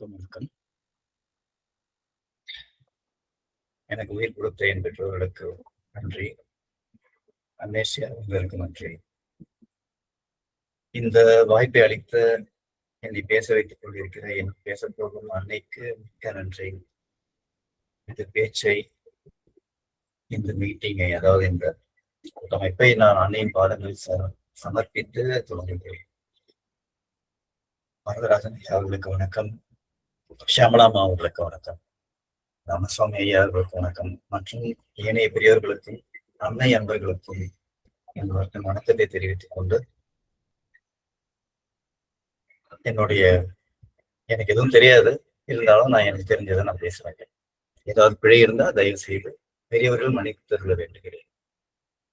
வணக்கம். எனக்கு உயிர் கொடுத்த என் பெற்றோர்களுக்கு நன்றி. அன்னேசியா உங்களுக்கு நன்றி. இந்த வாய்ப்பை அளித்த என்னை பேச வைத்துக் கொண்டிருக்கிற என் பேசப்போகும் அன்னைக்கு மிக்க நன்றி. இந்த பேச்சை, இந்த மீட்டிங்கை, அதாவது இந்த கூட்டமைப்பை நான் அன்னையின் பாடங்களில் சமர்ப்பித்து தொடங்குகிறேன். வரதராஜன் ஐயா அவர்களுக்கு வணக்கம். ஷியாமலாமா அவர்களுக்கு வணக்கம். ராமசுவாமி ஐயா அவர்களுக்கு வணக்கம். மற்றும் ஏனைய பெரியவர்களுக்கும் அன்னை அன்பர்களுக்கும் எங்களுடைய வணக்கத்தை தெரிவித்துக் கொண்டு, எனக்கு எதுவும் தெரியாது, இருந்தாலும் நான் எனக்கு தெரிஞ்சதை நான் பேசுறேன். ஏதாவது பிழை இருந்தா தயவு செய்து பெரியவர்கள் மன்னிப்பு தருள வேண்டுகிறேன்.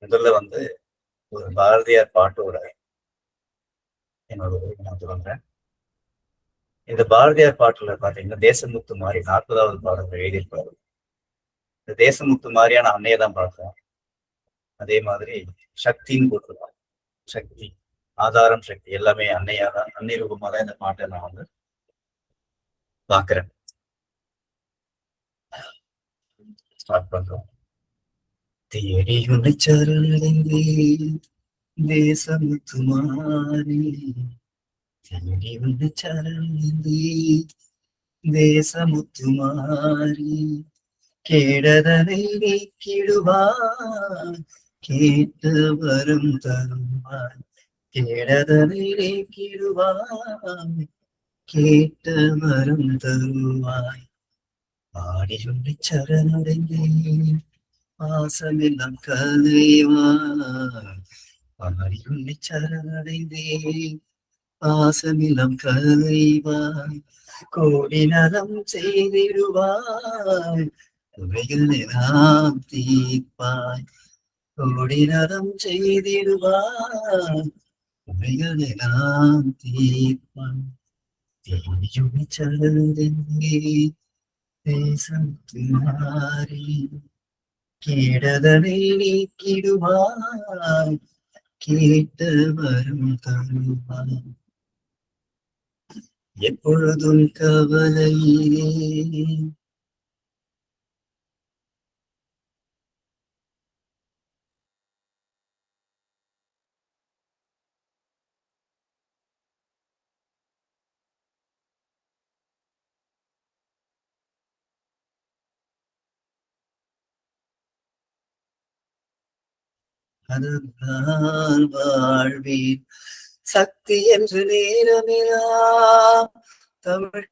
முதல்ல ஒரு பாரதியார் பாட்டோட என்னோட நான் தொடங்குறேன். இந்த பாரதியார் பாட்டுல பாத்தீங்கன்னா தேசமுத்து மாதிரி 40வது பாடல்கள் எழுதியிருப்பாரு. இந்த தேசமுத்து மாதிரியான அன்னையை தான் பார்க்கிறோம். அதே மாதிரி சக்தின்னு போட்டுருக்காங்க. சக்தி, ஆதாரம், சக்தி எல்லாமே அன்னையாதான், அன்னை ரூபமா தான் இந்த பாட்டை நான் பாக்குறேன். ஸ்டார்ட் பண்றோம். தேடி உன்னை சரணடைந்தே தேசமுத்து மாறி, தேடி உன்னை சரணடைந்தே தேசமுத்து மாறி, கேடதனை நீக்கிடுவாய், கேட்டு வரும் தருவாய், கேடதனை நீக்கிடுவாய், கேட்டு வரும் தருவாய், பாடி உன்னை சரணடைந்தேன் பாசமெல்லாம் கலைவாய், பாடி உன்னை சரணடைந்தேன் பாசமெல்லாம் கலைவாய், கோடி நலம் செய்திடுவாய், குறைகளெல்லாம் தீர்ப்பாய், கோடி நலம் செய்திடுவாய், குறைகளெல்லாம் தீர்ப்பாய், தேடியுனை சரணடைந்தே தேசமுத்து மாறி, கேடதனை நீக்கிடுவாய், கேட்டு வரும் தருவாய், எப்பொழுதும் கவலையிலே அதுதான் வாழ்வீர் சக்தி என்று நேரமெல்லாம் தமிழ்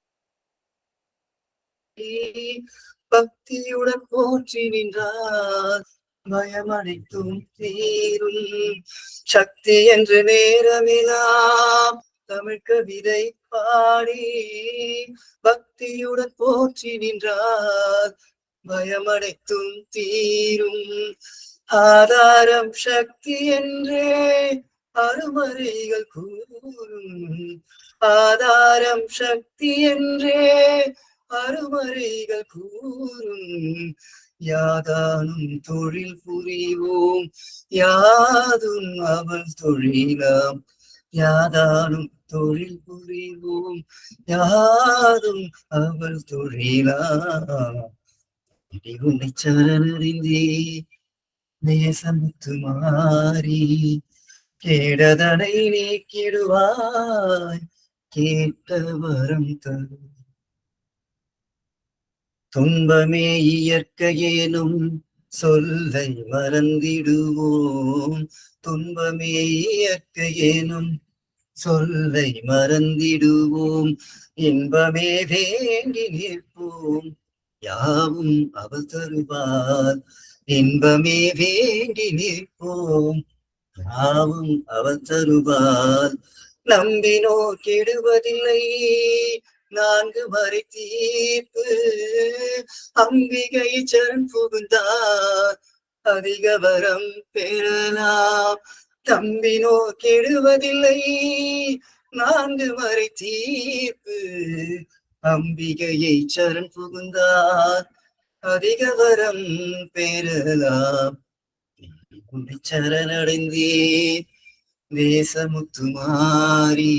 பக்தியுடன் போற்றி நின்றார், பயமடைத்தும் தீரும் சக்தி என்று நேரமெல்லாம் தமிழ் கவிதை பாடி, பக்தியுடன் போற்றி நின்றார், பயமடைத்தும் தீரும், ஆதாரம் சக்தி என்றே அருமறைகள் கூறும், ஆதாரம் சக்தி என்றே அருமறைகள் கூறும், யாதானும் தொழில் புரிவோம் யாதும் அவள் தொழிலாம், யாதானும் தொழில் புரிவோம் யாதும் அவள் தொழிலாம், உன்னை சரணடைந்தே தேசமுத்து மாறி, கேடதனை நீக்கிடுவாய், கேட்ட வரம் தரும், துன்பமே இயற்கையேனும் சொல்லை மறந்திடுவோம், துன்பமே இயற்கையேனும் சொல்லை மறந்திடுவோம், இன்பமே வேண்டி நிற்போம் யாவும் அவள் தருவார், இன்பமே வேண்டி நிற்போம் யாவும் அவள் தருவார், நம்பினோர் கெடுவதில்லை 4 வரை தீர்ப்பு, அம்பிகை சரண் புகுந்தார் அதிக வரம் பெறலாம், நம்பினோ கெடுவதில்லை 4 வரை தீர்ப்பு, அம்பிகையை சரண் புகுந்தார் அதிக வரம் பெறலாம், உன்னை சரணடைந்தே தேசமுத்து மாறி,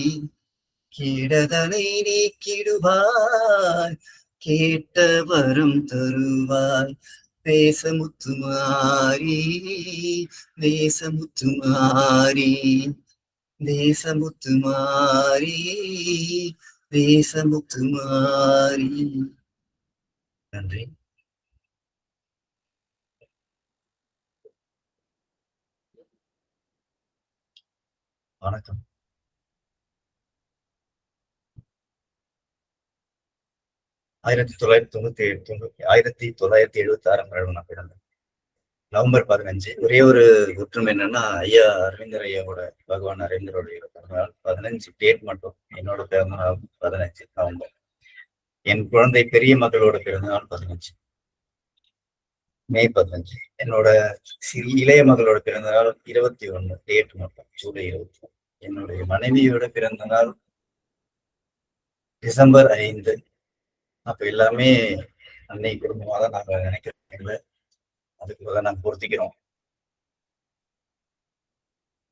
கீடதனை நீக்கிடுவாய், கேட்ட வரம் தருவாய். தேசமுத்துமாரி, தேசமுத்துமாரி, தேசமுத்துமாரி, தேசமுத்துமாரி. நன்றி. வணக்கம். 1996 நான் பிறந்தேன். நவம்பர் 15. ஒரே ஒரு ஒற்றுமை என்னன்னா, ஐயா அரவிந்தர் ஐயாவோட, பகவான் அரவிந்தருடைய பிறந்தநாள் 15 டேட் மட்டும். என்னோட பிறந்தநாள் 15 நவம்பர். என் குழந்தை பெரிய மகளோட பிறந்தநாள் 15 மே 15. என்னோட இளைய மகளோட பிறந்தநாள் 21 டேட் மட்டும், ஜூலை 21. என்னுடைய மனைவியோட பிறந்த நாள் டிசம்பர் 5. அப்ப எல்லாமே அன்னை குடும்பமா தான் நாங்க நினைக்கிறோம். அதுக்குள்ள நாங்க பொருத்திக்கிறோம்.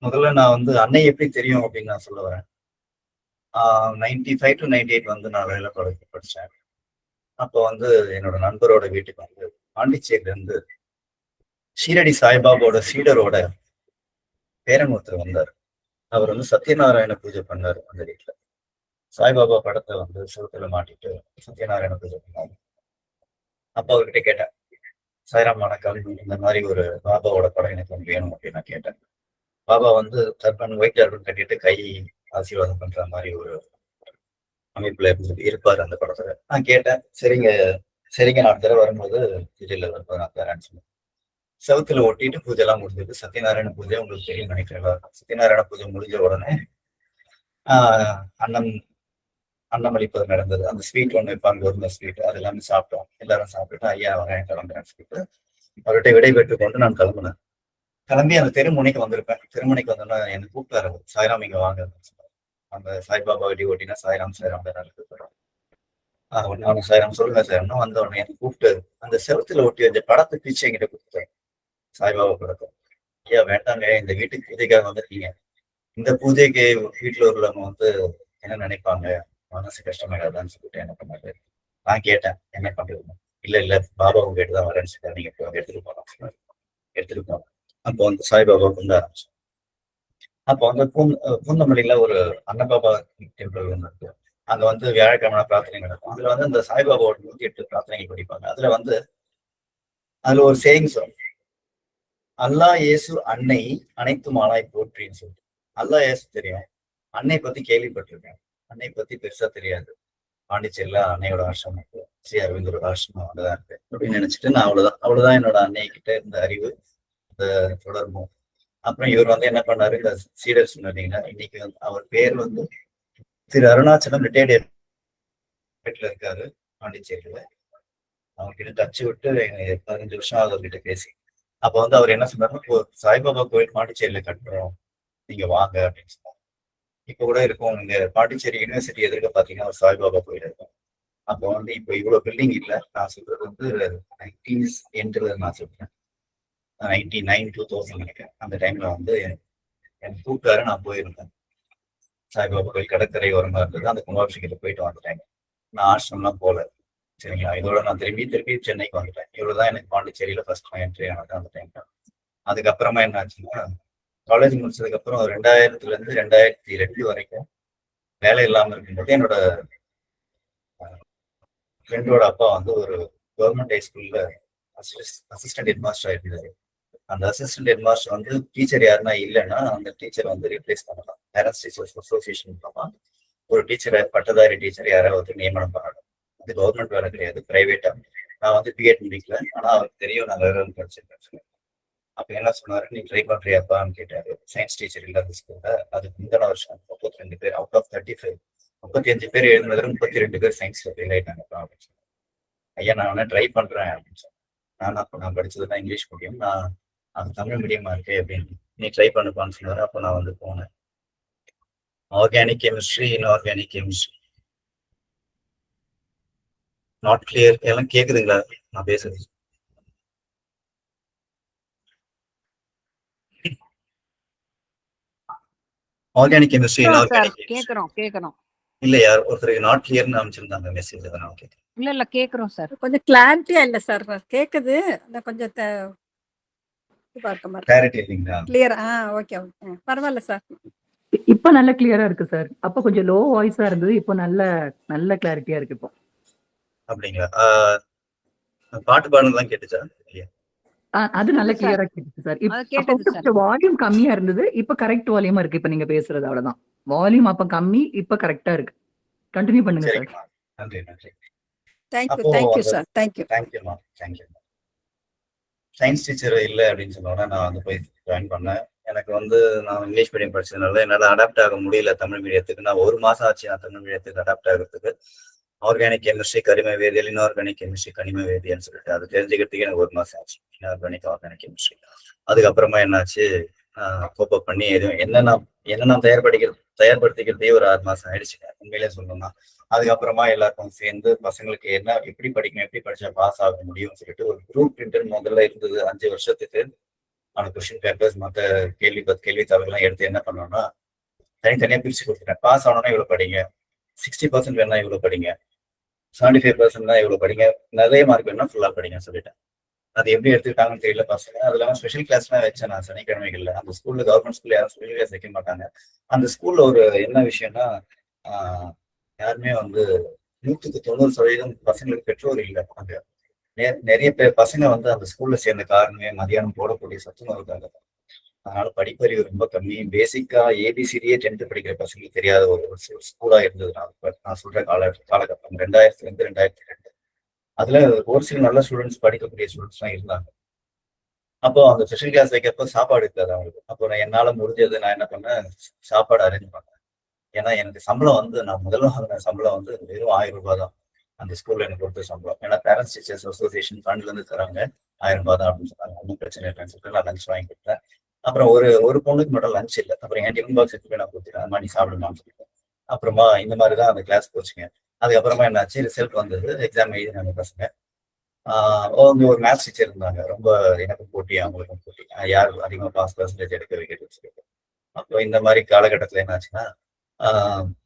முதல்ல நான் வந்து அன்னை எப்படி தெரியும் அப்படின்னு நான் சொல்ல வரேன். 95 to 98 வந்து நான் வேலை படிச்சேன். அப்போ வந்து என்னோட நண்பரோட வீட்டுக்கு வந்து பாண்டிச்சேரியில இருந்து ஷீரடி சாய்பாபாவோட சீடரோட பேரன் ஒருத்தர் வந்தார். அவர் வந்து சத்யநாராயண பூஜை பண்ணாரு அந்த வீட்டுல. சாய்பாபா படத்தை வந்து சுருத்துல மாட்டிட்டு சத்யநாராயண பூஜை பண்ணாரு. அப்ப அவர்கிட்ட கேட்டேன், சாய்ராம் வணக்கம், இந்த மாதிரி ஒரு பாபாவோட படம் எனக்கு வந்து வேணும் அப்படின்னு நான் கேட்டேன். பாபா வந்து டர்பன், ஒயிட் டர்பன் கட்டிட்டு கை ஆசீர்வாதம் பண்ற மாதிரி ஒரு அமைப்புல இருப்பாரு அந்த படத்துல. நான் கேட்டேன், சரிங்க சரிங்க, நான் தடவை வரும்போது திடீர்ல வரும்போது நான் தரேன்னு சொன்னேன். செவத்துல ஒட்டிட்டு பூஜை எல்லாம் முடிஞ்சது. சத்யநாராயண பூஜை உங்களுக்கு தெரியும் நினைக்கிறேன். சத்யநாராயண பூஜை முடிஞ்ச உடனே அன்னம் அன்னமளிப்பது நடந்தது. அந்த ஸ்வீட் ஒண்ணு வைப்பாங்க, கோதுமை ஸ்வீட், அது எல்லாமே சாப்பிட்டோம். எல்லாரும் சாப்பிட்டுட்டு ஐயா வரேன் கிளம்புறேன்னு சொல்லிட்டு அவர்கிட்ட விடை பெற்று கொண்டு நான் கிளம்புனேன். கிளம்பி அந்த தெருமுனைக்கு வந்திருப்பேன். தெருமுனைக்கு வந்தோன்னா என்னை கூப்பிட்டாரு, சாய்ராம் இங்க வாங்க. அந்த சாய்பாபா வெடி ஓட்டினா சாய்ராம் சாய்ராம் நானும் சாய்ராம் சொல்லுங்க சார். வந்த உடனே என்னை கூப்பிட்டு அந்த செவத்துல ஒட்டி வச்ச படத்தை பிச்சு என்கிட்ட கொடுத்துட்டேன். சாய்பாபா படத்தை. ஐயா வேண்டாங்க, இந்த வீட்டுக்கு பூஜைக்காக வந்திருக்கீங்க. இந்த பூஜைக்கு வீட்டுல உள்ளவங்க வந்து என்ன நினைப்பாங்க, மனசு கஷ்டமாயிடாதான்னு சொல்லிட்டு என்ன பண்ணாரு. நான் கேட்டேன் என்ன பண்றது. இல்ல இல்ல, பாபா உங்க கேட்டுதான் வரேன்னு சொல்லிட்டு நீங்க எடுத்துட்டு போலாம் சொன்னாரு. எடுத்துட்டு போனோம். அப்போ வந்து சாய்பாபா கொண்டு ஆரம்பிச்சோம். அப்போ வந்து பூந்தமல்லியில ஒரு அன்னபாபா டெம்பிள் ஒன்று இருக்கு. அங்க வந்து வியாழக்கிழமை பிரார்த்தனை நடக்கும். அதுல வந்து இந்த சாய்பாபாவோட 108 பிரார்த்தனைகள் படிப்பாங்க. அதுல ஒரு சேயிங்ஸ் வரும், அல்லா இயேசு அன்னை அனைத்து மாலாய் போற்றின்னு சொல்லிட்டு. அல்லா இயேசு தெரியும், அன்னை பத்தி கேள்விப்பட்டிருக்கேன், அன்னை பத்தி பெருசா தெரியாது. பாண்டிச்சேரியில அன்னையோட ஆசிரமம் இருக்கு, ஸ்ரீ அரவிந்தரோட ஆசிரமம் அங்கதான் இருக்கு அப்படின்னு நினைச்சிட்டு நான் அவ்வளவுதான் என்னோட அன்னை கிட்ட இருந்த அறிவு, இந்த தொடர்பும். அப்புறம் இவர் வந்து என்ன பண்ணாரு, இந்த சீடர் சொன்னீங்கன்னா இன்னைக்கு வந்து அவர் பேர் வந்து திரு அருணாச்சலம், ரிட்டையர்ட் இருக்காரு பாண்டிச்சேரியில. அவர்கிட்ட டச்சு விட்டு 15 வருஷம் அவர்கிட்ட பேசி. அப்ப வந்து அவர் என்ன சொன்னாரு, சாய்பாபா கோயில் பாண்டிச்சேரியில கட்டுறோம், நீங்க வாங்க அப்படின்னு சொன்னாங்க. இப்ப கூட இருக்கும், இங்க பாண்டிச்சேரி யூனிவர்சிட்டி எதிர்க்க பாத்தீங்கன்னா ஒரு சாய்பாபா கோயில் இருக்கும். அப்போ வந்து இப்ப இவ்வளவு பில்டிங் இல்ல, நான் சொல்றது வந்து 90s என்ட்ல நான் சொல்றேன். 99 2000 நினைக்கிறேன். அந்த டைம்ல வந்து என் கூப்பிட்டாரு, நான் போயிருந்தேன். சாய்பாபா கோயில் கடற்கரை ஓரமா இருந்தது. அந்த கும்பாபிஷேகத்துல போயிட்டு வந்துட்டேன். நான் ஆசிரம்லாம் போல. சரிங்களா, இதோட நான் திருப்பி சென்னைக்கு வந்துட்டேன். இவ்வளவுதான் எனக்கு பாண்டிச்சேரியில ஃபர்ஸ்ட் என்ட்ரி ஆனது அந்த டைம் தான். அதுக்கப்புறமா என்ன ஆச்சுன்னா, காலேஜ் முடிச்சதுக்கு அப்புறம் 2000ல இருந்து 2002 வரைக்கும் வேலை இல்லாம இருக்கும்போது என்னோட ஃப்ரெண்டோட அப்பா வந்து ஒரு கவர்மெண்ட் ஹை ஸ்கூல்ல அசிஸ்டன்ட் ஹெட் மாஸ்டர் ஆயிருந்தாரு. அந்த அசிஸ்டன்ட் ஹெட் மாஸ்டர் வந்து டீச்சர் யாருன்னா இல்லைன்னா அந்த டீச்சர் வந்து ரீப்ளேஸ் பண்ணலாம். பேரண்ட்ஸ் டீச்சர்ஸ் அசோசியேஷன் மூலமா ஒரு டீச்சரை, பட்டதாரி டீச்சர் யாராவது நியமனம் பண்ணணும். அது கவர்மெண்ட் வேலை கிடையாது, பிரைவேட்டா. நான் வந்து பிஎட் முடிக்கல, ஆனா அவருக்கு தெரியும் நான் வேற படிச்சிருக்கேன். அப்ப என்ன சொன்னாரு, நீ ட்ரை பண்றியாப்பான்னு கேட்டாரு. சயின்ஸ் டீச்சர் இல்லாத ஸ்கூல்ல. அதுக்கு முந்தின வருஷம் 32 பேர் அவுட் ஆஃப் 35, 35 பேர் எழுதுனதுல 32 பேர் சயின்ஸ்ல ஃபெயில் ஆயிட்டாங்கப்பா அப்படின்னு சொன்னாங்க. ஐயா நான் வேணா ட்ரை பண்றேன் அப்படின்னு சொன்னேன். நான் படிச்சதுதான் இங்கிலீஷ் மீடியம், நான் அது தமிழ் மீடியமா இருக்கே அப்படின்னு. நீ ட்ரை பண்ணுப்பான்னு சொன்னாரு. அப்போ நான் வந்து போனேன். Organic chemistry, inorganic chemistry. Not clear. எல்லாம் கேக்குதுங்களா நான் பேசுறது? ஆர்கானிக் கெமிஸ்ட்ரி, இன்ஆர்கானிக் கேக்குறோம். இல்ல யார் ஒருத்தருக்கு நாட் கிளியர்னு அமைச்சிருந்தாங்க மெசேஜ். அதை நான் கேட்கிறேன். இல்ல கேக்குறோம் சார். கொஞ்சம் கிளாரிட்டியா இல்ல சார், கேக்குது. கொஞ்சம் கிளாரிட்டி இல்லைங்களா? கிளியர். ஓகே ஓகே, பரவாயில்ல சார். இப்ப நல்ல கிளியரா இருக்கு சார். அப்ப கொஞ்சம் லோ வாய்ஸா இருந்தது, இப்போ நல்ல கிளாரிட்டியா இருக்கு இப்போ. அப்படிங்களா? பாட்டு பாடுனதுலாம் கேட்டுச்சா? அது நல்ல கிளியரா கேட்டுச்சு சார். கேட்டது வால்யூம் கம்மியா இருந்தது, இப்ப கரெக்ட் வால்யூமா இருக்கு. இப்ப நீங்க பேசுறது அவ்வளவுதான். வால்யூம் அப்ப கம்மி, இப்ப கரெக்டா இருக்கு. கண்டினியூ பண்ணுங்க சார். நன்றி நன்றி. Thank you sir. தேங்க்யூமா. சயின்ஸ் டீச்சர் இல்லை அப்படின்னு சொன்னோன்னா நான் வந்து போய் ஜாயின் பண்ணேன். எனக்கு வந்து நான் இங்கிலீஷ் மீடியம் படிச்சதுனால என்னால் அடாப்ட் ஆக முடியல தமிழ் மீடியத்துக்கு. நான் 1 மாசம் ஆச்சு நான் தமிழ் மீடியத்துக்கு அடாப்ட் ஆகிறதுக்கு. ஆர்கானிக் கெமிஸ்ட்ரி, கரிம வேதியியல், இன்ஆர்கானிக் கெமிஸ்ட்ரி, கனிம வேதியல்னு சொல்லிட்டு அது தெரிஞ்சுக்கிறதுக்கு எனக்கு 1 மாசம் ஆச்சு. Inorganic, organic chemistry. அதுக்கப்புறமா என்னாச்சு, கோப்பப் பண்ணி எதுவும் என்ன தயார்படுத்திக்கிறதே ஒரு 6 மாசம் ஆயிடுச்சு உண்மையிலே சொல்லணும்னா. அதுக்கப்புறமா எல்லாருக்கும் சேர்ந்து பசங்களுக்கு எப்படி படிக்கணும், எப்படி படிச்சா பாஸ் ஆக முடியும்னு சொல்லிட்டு ஒரு குரூப் பிரிண்டர் முதல்ல இருந்தது 5 வருஷத்துக்கு. அந்த கொஸ்டின் பேப்பர்ஸ் மற்ற கேள்வித்தாள்கள்லாம் எடுத்து என்ன பண்ணோம்னா தனித்தனியா பிரிச்சு கொடுத்துட்டேன். பாஸ் ஆனோன்னா இவ்வளவு படிங்க, 60% வேணா இவ்வளவு படிங்க, 75% தான் இவ்வளவு படிங்க, நிறைய மார்க் வேணா ஃபுல்லா படிங்கன்னு சொல்லிட்டேன். அது எப்படி எடுத்துக்கிட்டாங்கன்னு தெரியல பசங்க. அது இல்லாமல் ஸ்பெஷல் கிளாஸ்லாம் வச்சேன் நான் சனிக்கிழமைகள்ல. அந்த ஸ்கூல்ல, கவர்மெண்ட் ஸ்கூல்ல யாரும் ஸ்பெஷல் கிளாஸ் வைக்க மாட்டாங்க. அந்த ஸ்கூல்ல ஒரு என்ன விஷயம்னா, யாருமே வந்து 100க்கு 90% பசங்களுக்கு பெற்றோர் இல்லை. அங்க நிறைய பேர் பசங்க வந்து அந்த ஸ்கூல்ல சேர்ந்த காரணமே மதியானம் போடக்கூடிய சத்துணவுக்காக. அதனால படிப்பறிவு ரொம்ப கம்மி. பேசிக்கா ஏபிசிடியே 10th படிக்கிற பசங்களுக்கு தெரியாத ஒரு ஸ்கூலா இருந்தது. நான் சொல்ற காலகட்டம் 2000 2002. அதுல ஒரு சில நல்ல ஸ்டூடெண்ட்ஸ், படிக்கக்கூடிய ஸ்டூடெண்ட்ஸ் எல்லாம் இருந்தாங்க. அப்போ அந்த ஸ்பெஷல் கிளாஸ் வைக்கிறப்ப சாப்பாடு இருக்காது அவங்களுக்கு. அப்போ என்னால முடிஞ்சது நான் என்ன பண்ணேன், சாப்பாடு அரேஞ்ச் பண்ணேன். ஏன்னா எனக்கு சம்பளம் வந்து நான் முதல்ல வாங்கின சம்பளம் வந்து வெறும் 1000 ரூபாய் தான் அந்த ஸ்கூல்ல எனக்கு கொடுத்த சம்பளம். ஏன்னா பேரண்ட்ஸ் டீச்சர்ஸ் அசோசியேஷன் ஃபண்ட்ல இருந்து தராங்க 1000 ரூபாய் தான் அப்படின்னு சொன்னாங்க. ஒன்றும் பிரச்சனை இல்லைன்னு சொல்லிட்டு நான் லஞ்ச் வாங்கி கொடுத்தேன். அப்புறம் ஒரு பொண்ணுக்கு மட்டும் லஞ்ச் இல்லை. அப்புறம் என் டிஃபன் பாக்ஸ் எடுத்து நான் கொடுத்துட்டேன், அது மாதிரி சாப்பிடுமான்னு சொல்லிட்டு. அப்புறமா இந்த மாதிரி தான் அந்த கிளாஸ் போச்சுங்க. அதுக்கப்புறமா என்னாச்சு, ரிசல்ட் வந்தது, எக்ஸாம் எழுதினாங்க பசங்க. அவங்க ஒரு மேத்ஸ் டீச்சர் இருந்தாங்க. ரொம்ப எனக்கும் போட்டி, அவங்களுக்கும் போட்டி, யார் அதிகமாக பாஸ் பர்சன்டேஜ் எடுக்க வைக்கிறது சொல்லிட்டு. அப்போ இந்த மாதிரி காலகட்டத்தில் என்னாச்சுன்னா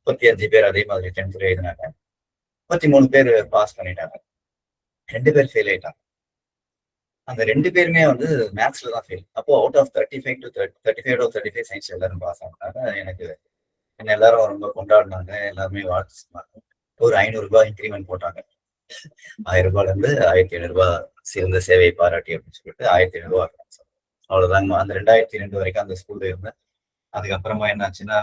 35 பேர் அதே மாதிரி 10th எழுதினாங்க. 33 பேர் பாஸ் பண்ணிட்டாங்க, 2 பேர் ஃபெயில் ஆயிட்டாங்க. அந்த 2 பேருமே வந்து மேத்ஸ்ல தான் ஃபெயில். அப்போ அவுட் ஆஃப் 35 சயின்ஸ் எல்லாரும் பாஸ் ஆனாங்க. என்ன எல்லாரும் ரொம்ப கொண்டாடினாங்க, எல்லாருமே வாழ்த்து சொன்னாங்க. ஒரு 500 ரூபாய் இன்க்ரிமெண்ட் போட்டாங்க. 1000 ரூபாயில இருந்து 1700 ரூபாய் சிறந்த சேவை பாராட்டி அப்படின்னு சொல்லிட்டு 1700 ரூபாய். அவ்வளவுதாங்க. அந்த 2002 வரைக்கும் அந்த ஸ்கூல்ல இருந்தேன். அதுக்கப்புறமா என்னாச்சுன்னா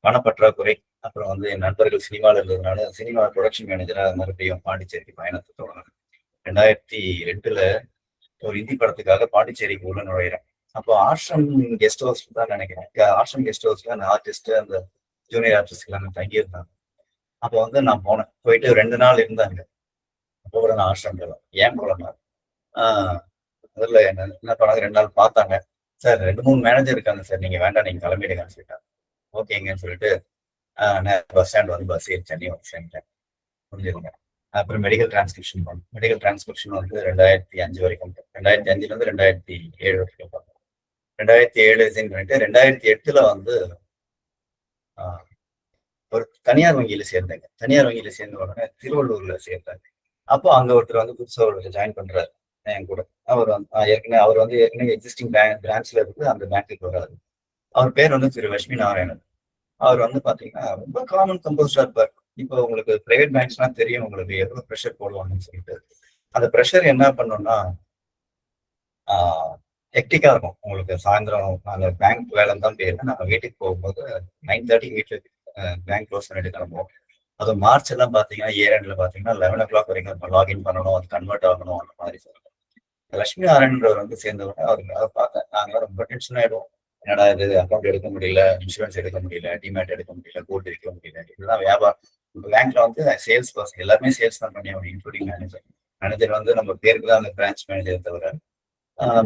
பணப்பற்றாக்குறை. அப்புறம் வந்து என் நண்பர்கள் சினிமாவில் இருந்ததுனால சினிமா ப்ரொடக்ஷன் மேனேஜரா மறுபடியும் பாண்டிச்சேரி பயணத்தை தொடங்கினேன். 2002 ஒரு ஹிந்தி படத்துக்காக பாண்டிச்சேரிக்கு உள்ள நுழையிறேன். அப்போ ஆஷ்ரம் கெஸ்ட் ஹவுஸ் தான் நினைக்கிறேன். ஆஷ்ரம் கெஸ்ட் ஹவுஸ்ல அந்த ஆர்டிஸ்ட், அந்த ஜூனியர் ஆர்டிஸ்ட் எல்லாமே தங்கியிருந்தாங்க. அப்போ வந்து நான் போனேன், போயிட்டு 2 நாள் இருந்தாங்க. அப்போ கூட நான் ஆஷ்ரம் ஏன் போலமா முதல்ல என்ன பண்ணாங்க, 2 நாள் பார்த்தாங்க. சார் 2-3 மேனேஜர் இருக்காங்க சார், நீங்க வேண்டாம், நீங்க கிளம்பிடுங்கன்னு சொல்லிட்டாங்க. ஓகேங்கன்னு சொல்லிட்டு பஸ் ஸ்டாண்ட் வந்து பஸ் ஏறி சென்னை வந்து சேர்ந்துட்டேன். புரிஞ்சுதுங்க. அப்புறம் மெடிக்கல் டிரான்ஸ்கிரிப்ஷன் பண்ணோம். மெடிக்கல் டிரான்ஸ்கிரிப்ஷன் வந்து 2005 வரைக்கும், 2005 2007 வரைக்கும் பார்த்தோம். 2007 ரிசைன் பண்ணிட்டு 2008 வந்து ஒரு தனியார் வங்கியில சேர்ந்தாங்க. தனியார் வங்கியில சேர்ந்த உடனே திருவள்ளூர்ல சேர்ந்தாங்க. அப்போ அங்க ஒருத்தர் வந்து புதுசா ஒரு ஜாயின் பண்றாரு என் கூட. அவர் வந்து ஏற்கனவே எக்ஸிஸ்டிங் பிரான்ச்ல இருந்து அந்த பேங்க்குக்கு வராது. அவர் பேர் வந்து திரு லட்சுமி நாராயணன். அவர் வந்து பாத்தீங்கன்னா ரொம்ப காமன் கம்போஸ்டா இருப்பார். இப்போ உங்களுக்கு பிரைவேட் பேங்க்ஸ் எல்லாம் தெரியும், உங்களுக்கு எவ்வளவு ப்ரெஷர் போடுவாங்கன்னு சொல்லிட்டு. அந்த ப்ரெஷர் என்ன பண்ணோம்னா ஹெக்டிக்கா இருக்கும். உங்களுக்கு சாயந்தரம் அந்த பேங்க் வேலைன்னு தான் பேரு. நம்ம வீட்டுக்கு போகும்போது 9:30 வீட்டுல பேங்க் க்ளோஸ் பண்ணிட்டு கிளம்புவோம். அது மார்ச் எல்லாம் பாத்தீங்கன்னா ஏரண்ட்ல பாத்தீங்கன்னா 11 o'clock வரைக்கும் லாகின் பண்ணணும், அது கன்வெர்ட் ஆகணும், அந்த மாதிரி சொல்லுவாங்க. லட்சுமி நாராயணன்றவர் வந்து சேர்ந்தவங்க அதை பார்த்தேன். நாங்களாம் ரொம்ப டென்ஷன் ஆயிடுவோம். என்னடா இது, அக்கௌண்ட் எடுக்க முடியல, இன்சூரன்ஸ் எடுக்க முடியல, டிமேட் எடுக்க முடியல, கோல்டு விற்க முடியல, இதுதான் வியாபாரம். பேங்க்ல வந்து சேல்ஸ் பர்சன் எல்லாருமே சேல்ஸ் தான் பண்ணி ஆகணும், இன்க்ளூடிங் மேனேஜர். மேனேஜர் வந்து நம்ம பேருக்கு தான் அந்த பிரான்ச் மேனேஜர் தவிர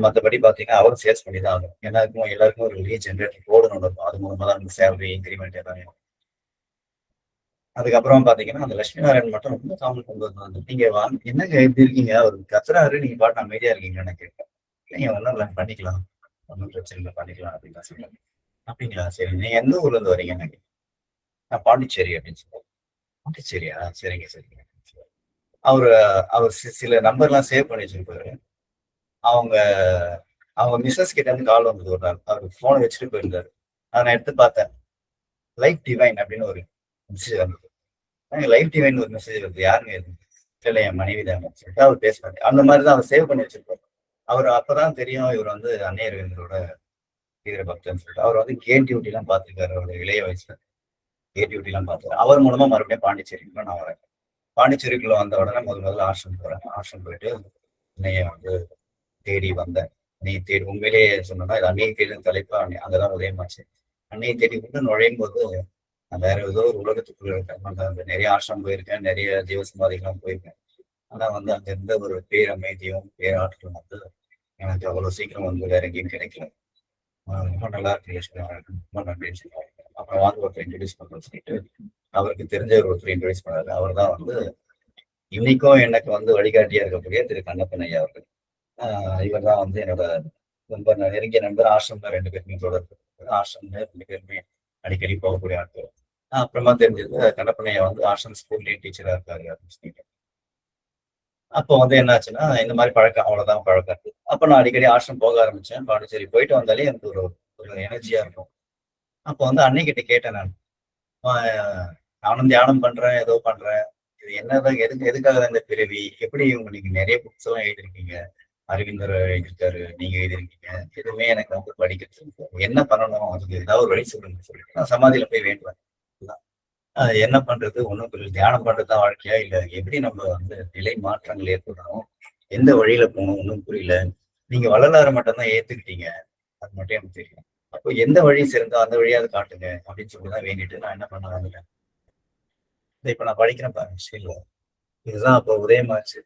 மற்றபடி பார்த்தீங்கன்னா அவரும் சேல்ஸ் பண்ணி தான் ஆகும். எல்லாருக்கும் ஒரு லீட் ஜென்ரேட்டர் போடணும் இருக்கும். அது மூலமா தான் நமக்கு சேலரி இன்க்ரிமெண்ட் எல்லாமே. அதுக்கப்புறம் பாத்தீங்கன்னா அந்த லட்சுமி நாராயணன் மட்டும் ரொம்ப காமல் கொண்டு வந்தாங்க. நீங்க என்னங்க எப்படி இருக்கீங்க, அவர் கத்துறாரு, நீங்க பாட்டு அமைதியா இருக்கீங்கன்னு கேட்பேன். நீங்க ஒன்றும் இல்லை, பண்ணிக்கலாம், ஒன்றும் பிரச்சனை இல்லை, பண்ணிக்கலாம் அப்படின்னு தான் சொல்லுங்க. அப்படிங்களா, சரி, நீங்க எந்த ஊர்ல இருந்து வரீங்க? நான் பாண்டிச்சேரி அப்படின்னு சொல்லுவேன். சரியா, சரிங்க சரிங்க. அவரு அவர் சில நம்பர்லாம் சேவ் பண்ணி வச்சிருப்பாரு. அவங்க அவங்க மிஸ்ஸஸ் கிட்ட இருந்து கால் வந்தது ஒரு நாள். அவர் போனை வச்சுட்டு போயிருந்தாரு. நான் எடுத்து பார்த்தேன். லைஃப் டிவைன் அப்படின்னு ஒரு மெசேஜ் வந்தது. லைஃப் டிவைன் ஒரு மெசேஜ் வருது. யாருங்க இது? இல்ல என் மனைவி தான் சொல்லிட்டு அவர் பேசுறாரு. அந்த மாதிரி தான் அவர் சேவ் பண்ணி வச்சிருப்பாரு. அவர் அப்பதான் தெரியும் இவர் வந்து அன்னையர்களோட தீவிர பக்தன்னு சொல்லிட்டு. அவர் வந்து கேட் டியூட்டி எல்லாம் பார்த்துருக்காரு. அவரோட இளைய வயசுல கேட் டியூட்டி எல்லாம் பார்த்தாரு. அவர் மூலமா மறுபடியும் பாண்டிச்சேரிக்குள்ள நான் வரேன். பாண்டிச்சேரிக்குள்ள வந்த உடனே முதல்ல ஆசிரம் போறேன். ஆசிரம் போயிட்டு அன்னைய வந்து தேடி வந்தேன். அன்னையை தேடி உண்மையிலேயே சொன்னா இது அன்னையை தேடி தலைப்பா அங்கதான் உதயமாச்சு. அன்னையை தேடி கொண்டு நுழையும் போது நான் வேற ஏதோ ஒரு உலகத்துக்குள்ள இருக்கேன். நிறைய ஆசிரம் போயிருக்கேன், நிறைய ஜீவசமாதிகள்லாம் போயிருக்கேன். ஆனா வந்து அங்க இருந்த ஒரு பேரமைதியும் பேராற்றலும் வந்து எனக்கு அவ்வளவு சீக்கிரம் வந்து வேற எங்கேயும் கிடைக்கல. ரொம்ப நல்லா இருக்கு, ரொம்ப நன்றின்னு சொல்லுவாங்க. அப்புறம் வாங்க ஒருத்தர் இன்ட்ரடியூஸ் பண்றேன்னு சொல்லிட்டு அவருக்கு தெரிஞ்சவர் ஒருத்தர் இன்ட்ரடியூஸ் பண்ணாரு. அவர் தான் வந்து இன்னைக்கும் எனக்கு வந்து வழிகாட்டியா இருக்கக்கூடிய திரு கண்ணப்பன் ஐயா அவர்கள். இவர் தான் வந்து என்னோட ரொம்ப நெருங்கிய நண்பர். ஆசிரம்ல 2 பேருமே தொடர்பு. ஆசிரம்ல 2 பேருமே அடிக்கடி போகக்கூடிய ஆட்கள். அப்புறமா தெரிஞ்சது கண்ணப்பன் ஐயா வந்து ஆசிரம் ஸ்கூல்லேயும் டீச்சரா இருக்காரு அப்படின்னு சொல்லிட்டு. அப்போ வந்து என்ன ஆச்சுன்னா இந்த மாதிரி பழக்கம், அவ்வளவுதான் பழக்கம். அப்ப நான் அடிக்கடி ஆசிரம் போக ஆரம்பிச்சேன். பாண்டிச்சேரி போயிட்டு வந்தாலே எனக்கு ஒரு எனர்ஜியா இருக்கும். அப்போ வந்து அன்னைக்கிட்ட கேட்டேன் நான், நானும் தியானம் பண்றேன், ஏதோ பண்றேன், இது என்னதான் எதுக்காக இந்த பிறவி, எப்படி நீங்க நிறைய புக்ஸ் எல்லாம் எழுதிருக்கீங்க, அரவிந்தர் எழுதியிருக்காரு, நீங்க எழுதிருக்கீங்க, எதுவுமே எனக்கு வந்து படிக்கிறது என்ன பண்ணணும், அதுக்கு ஏதாவது ஒரு வழி சொல்லுங்க சொல்லிட்டு நான் சமாதியில போய் வேண்டுவேன். என்ன பண்றது, ஒண்ணும் புரியல. தியானம் பண்றதுதான் வாழ்க்கையா, இல்ல எப்படி நம்ம வந்து நிலை மாற்றங்கள் ஏற்படணும், எந்த வழியில போகணும் ஒன்றும் புரியல. நீங்க வள்ளலாரை மட்டும்தான் ஏத்துக்கிட்டீங்க, அது மட்டும் எனக்கு தெரியும். அப்போ எந்த வழி சிறந்தோ அந்த வழியாவது காட்டுங்க அப்படின்னு சொல்லிதான் வேண்டிட்டு நான் என்ன பண்ண வந்துட்டேன். இப்ப நான் படிக்கிறேன் பாருங்க ஸ்ரீல, இதுதான் அப்போ உதயமாச்சு.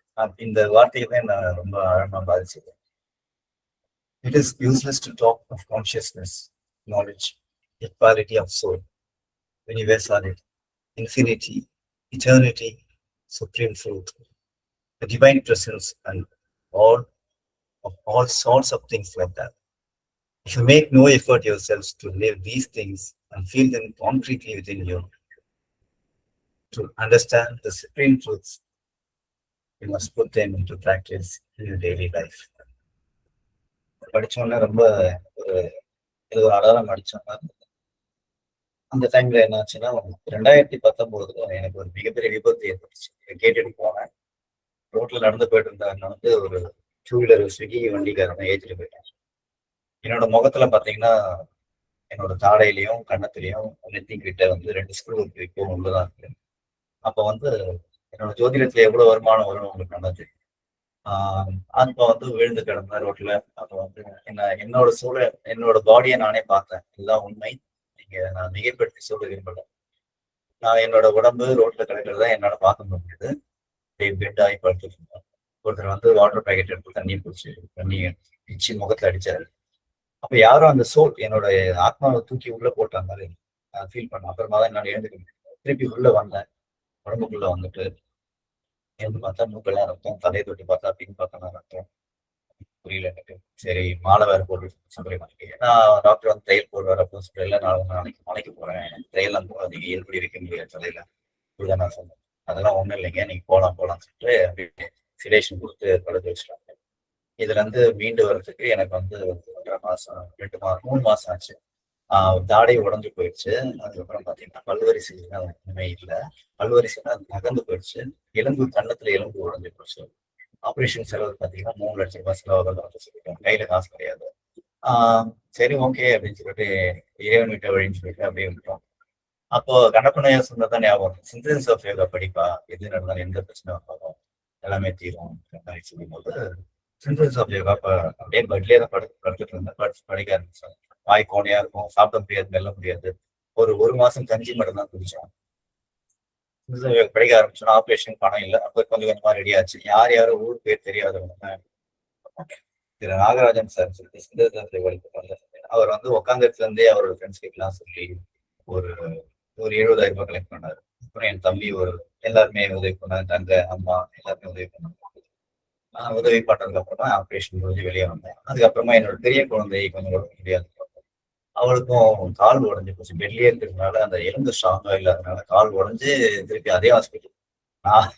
இந்த வார்த்தையை தான் நான் ரொம்ப ஆழமா பாதிச்சது. It is useless to talk of consciousness, knowledge, equality of soul, universality, infinity, eternity, supreme truth, the divine presence, and all sorts of things like that. If you make no effort yourselves to live these things and feel them concretely within you, to understand the supreme truths, you must put them into practice in your daily life. படிச்சோன்னா ரொம்ப ஒரு alarm அடிச்சோன்னா அந்த டைம்ல என்ன ஆச்சுன்னா 2019 எனக்கு ஒரு மிகப்பெரிய விபத்து ஏற்பட்டுச்சு. கேட்டுட்டு போனேன், ரோட்ல நடந்து போயிட்டு இருந்தாருன்னா வந்து ஒரு 2 வீலர் ஸ்விக்கி வண்டிக்காரன் ஏற்றிட்டு போயிட்டேன். என்னோட முகத்துல பாத்தீங்கன்னா என்னோட தாடையிலையும் கன்னத்திலையும் நெத்திக்கிட்ட வந்து 2 ஸ்க்ரூ இருக்கு, இப்போ உள்ளதான் இருக்கு. அப்ப வந்து என்னோட ஜோதிடத்துல எவ்வளவு வருமானம் வரும் உங்களுக்கு நல்லா தெரியும். அப்ப வந்து விழுந்து கிடந்தேன் ரோட்ல. அப்ப வந்து என்னோட சூழல், என்னோட பாடியை நானே பார்த்தேன். இதுதான் உண்மை, நீங்க நான் மிகைப்படுத்தி சொல்ல விரும்பல. நான் என்னோட உடம்பு ரோட்ல கிடக்கிறதா என்னால பார்க்க முடியுது. பெட் ஆகி படுத்துட்டு இருந்தேன். ஒருத்தர் வந்து வாட்டர் பேக்கெட் எடுத்து தண்ணி பிடிச்சி தண்ணி பிச்சு முகத்துல அடிச்சாரு. அப்ப யாரும் அந்த சோல், என்னோட ஆத்மாவை தூக்கி உள்ள போட்ட மாதிரி நான் ஃபீல் பண்ணேன். அப்புறமா தான் என்னால எழுந்துக்க திருப்பி உள்ள வந்தேன். உடம்புக்குள்ள வந்துட்டு எழுந்து பார்த்தா மூக்கெல்லாம் ரத்தம், தலையை தொட்டு பார்த்தா பின் பார்த்தா ரத்தம். புரியல எனக்கு. சரி மாலை வேற போட்டு சொல்றேன். நான் டாக்டர் வந்து தையல் போடுவார் அப்படின்னு சொல்லி, இல்லை நான் நாளைக்கு மலைக்கு போறேன், தையல்லாம் போகாதீங்க, இயல்படி வைக்க முடியாது தலையில, இப்படிதான் நான் சொன்னேன். அதெல்லாம் ஒண்ணும் இல்லைங்க, நீங்க போலாம்னு சொல்லிட்டு அப்படியே சிலேஷன் கொடுத்து படுத்து வச்சுட்டாங்க. இதுல இருந்து மீண்டு வர்றதுக்கு எனக்கு வந்து 1.5 மாசம் 2 மாசம் 3 மாசம் ஆச்சு. தாடை உடஞ்சு போயிடுச்சு. அதுக்கப்புறம் பாத்தீங்கன்னா பல்வரிசைலாம் ஒண்ணுமே இல்லை. பல்வரிசைனா நகர்ந்து போயிடுச்சு. எலும்பு, கண்ணத்துல எலும்பு உடஞ்சு போயிடுச்சு. ஆப்ரேஷன் செலவு பாத்தீங்கன்னா 3 லட்சம் ரூபாய் செலவாக சொல்லிட்டோம். கையில காசு கிடையாது. சரி ஓகே அப்படின்னு சொல்லிட்டு இறைவன் விட்ட வழின்னு சொல்லிட்டு அப்படியே விட்டோம். அப்போ கண்ணப்பனையா சொன்னதான் ஞாபகம், சிந்தன்ஸ் ஆஃப் யோகா படிப்பா, எது நடந்தாலும் எந்த பிரச்சனை வந்தாலும் எல்லாமே தீரும் சொல்லும் போது சிந்தன்ஸ் ஆஃப் யோகா அப்படியே பெட்லேயே தான் படுத்துட்டு இருந்தேன். படிக்க ஆரம்பிச்சேன். வாய் கோணையா இருக்கும், சாப்பிட முடியாது, மெல்ல முடியாது. ஒரு மாசம் கஞ்சி மட்டும் தான் குடிச்சேன். படிக்க ஆரம்பிச்சோம். ஆப்ரேஷன் பணம் இல்லை. அப்போ கொஞ்சம் கொஞ்சமா ரெடி ஆச்சு. யாரும் ஊர் பேர் தெரியாதவங்க திரு நாகராஜன் சார் சொல்லிட்டு சிந்தனை வழிபட்டாங்க. அவர் வந்து உட்காந்துட்டு இருந்தே அவரோட ஃப்ரெண்ட்ஸ் கிட்டலாம் சொல்லி ஒரு 70,000 ரூபாய் கலெக்ட் பண்ணாரு. அப்புறம் என் தம்பி எல்லாருமே உதவி பண்ணாங்க, தங்க அம்மா எல்லாருமே உதவி பண்ணாங்க. உதவி பண்ணதுக்கு அப்புறமா ஆப்ரேஷன் முடிஞ்சு வெளியே வந்தேன். அதுக்கப்புறமா என்னோட பெரிய குழந்தை கொஞ்சம் முடியாது. அவளுக்கும் கால் உடஞ்சு போச்சு. பெட்லயே இருக்கிறதுனால அந்த எலும்பு ஸ்ட்ராங்கா இல்லாதனால கால் உடஞ்சு திருப்பி அதே ஹாஸ்பிட்டல். நான்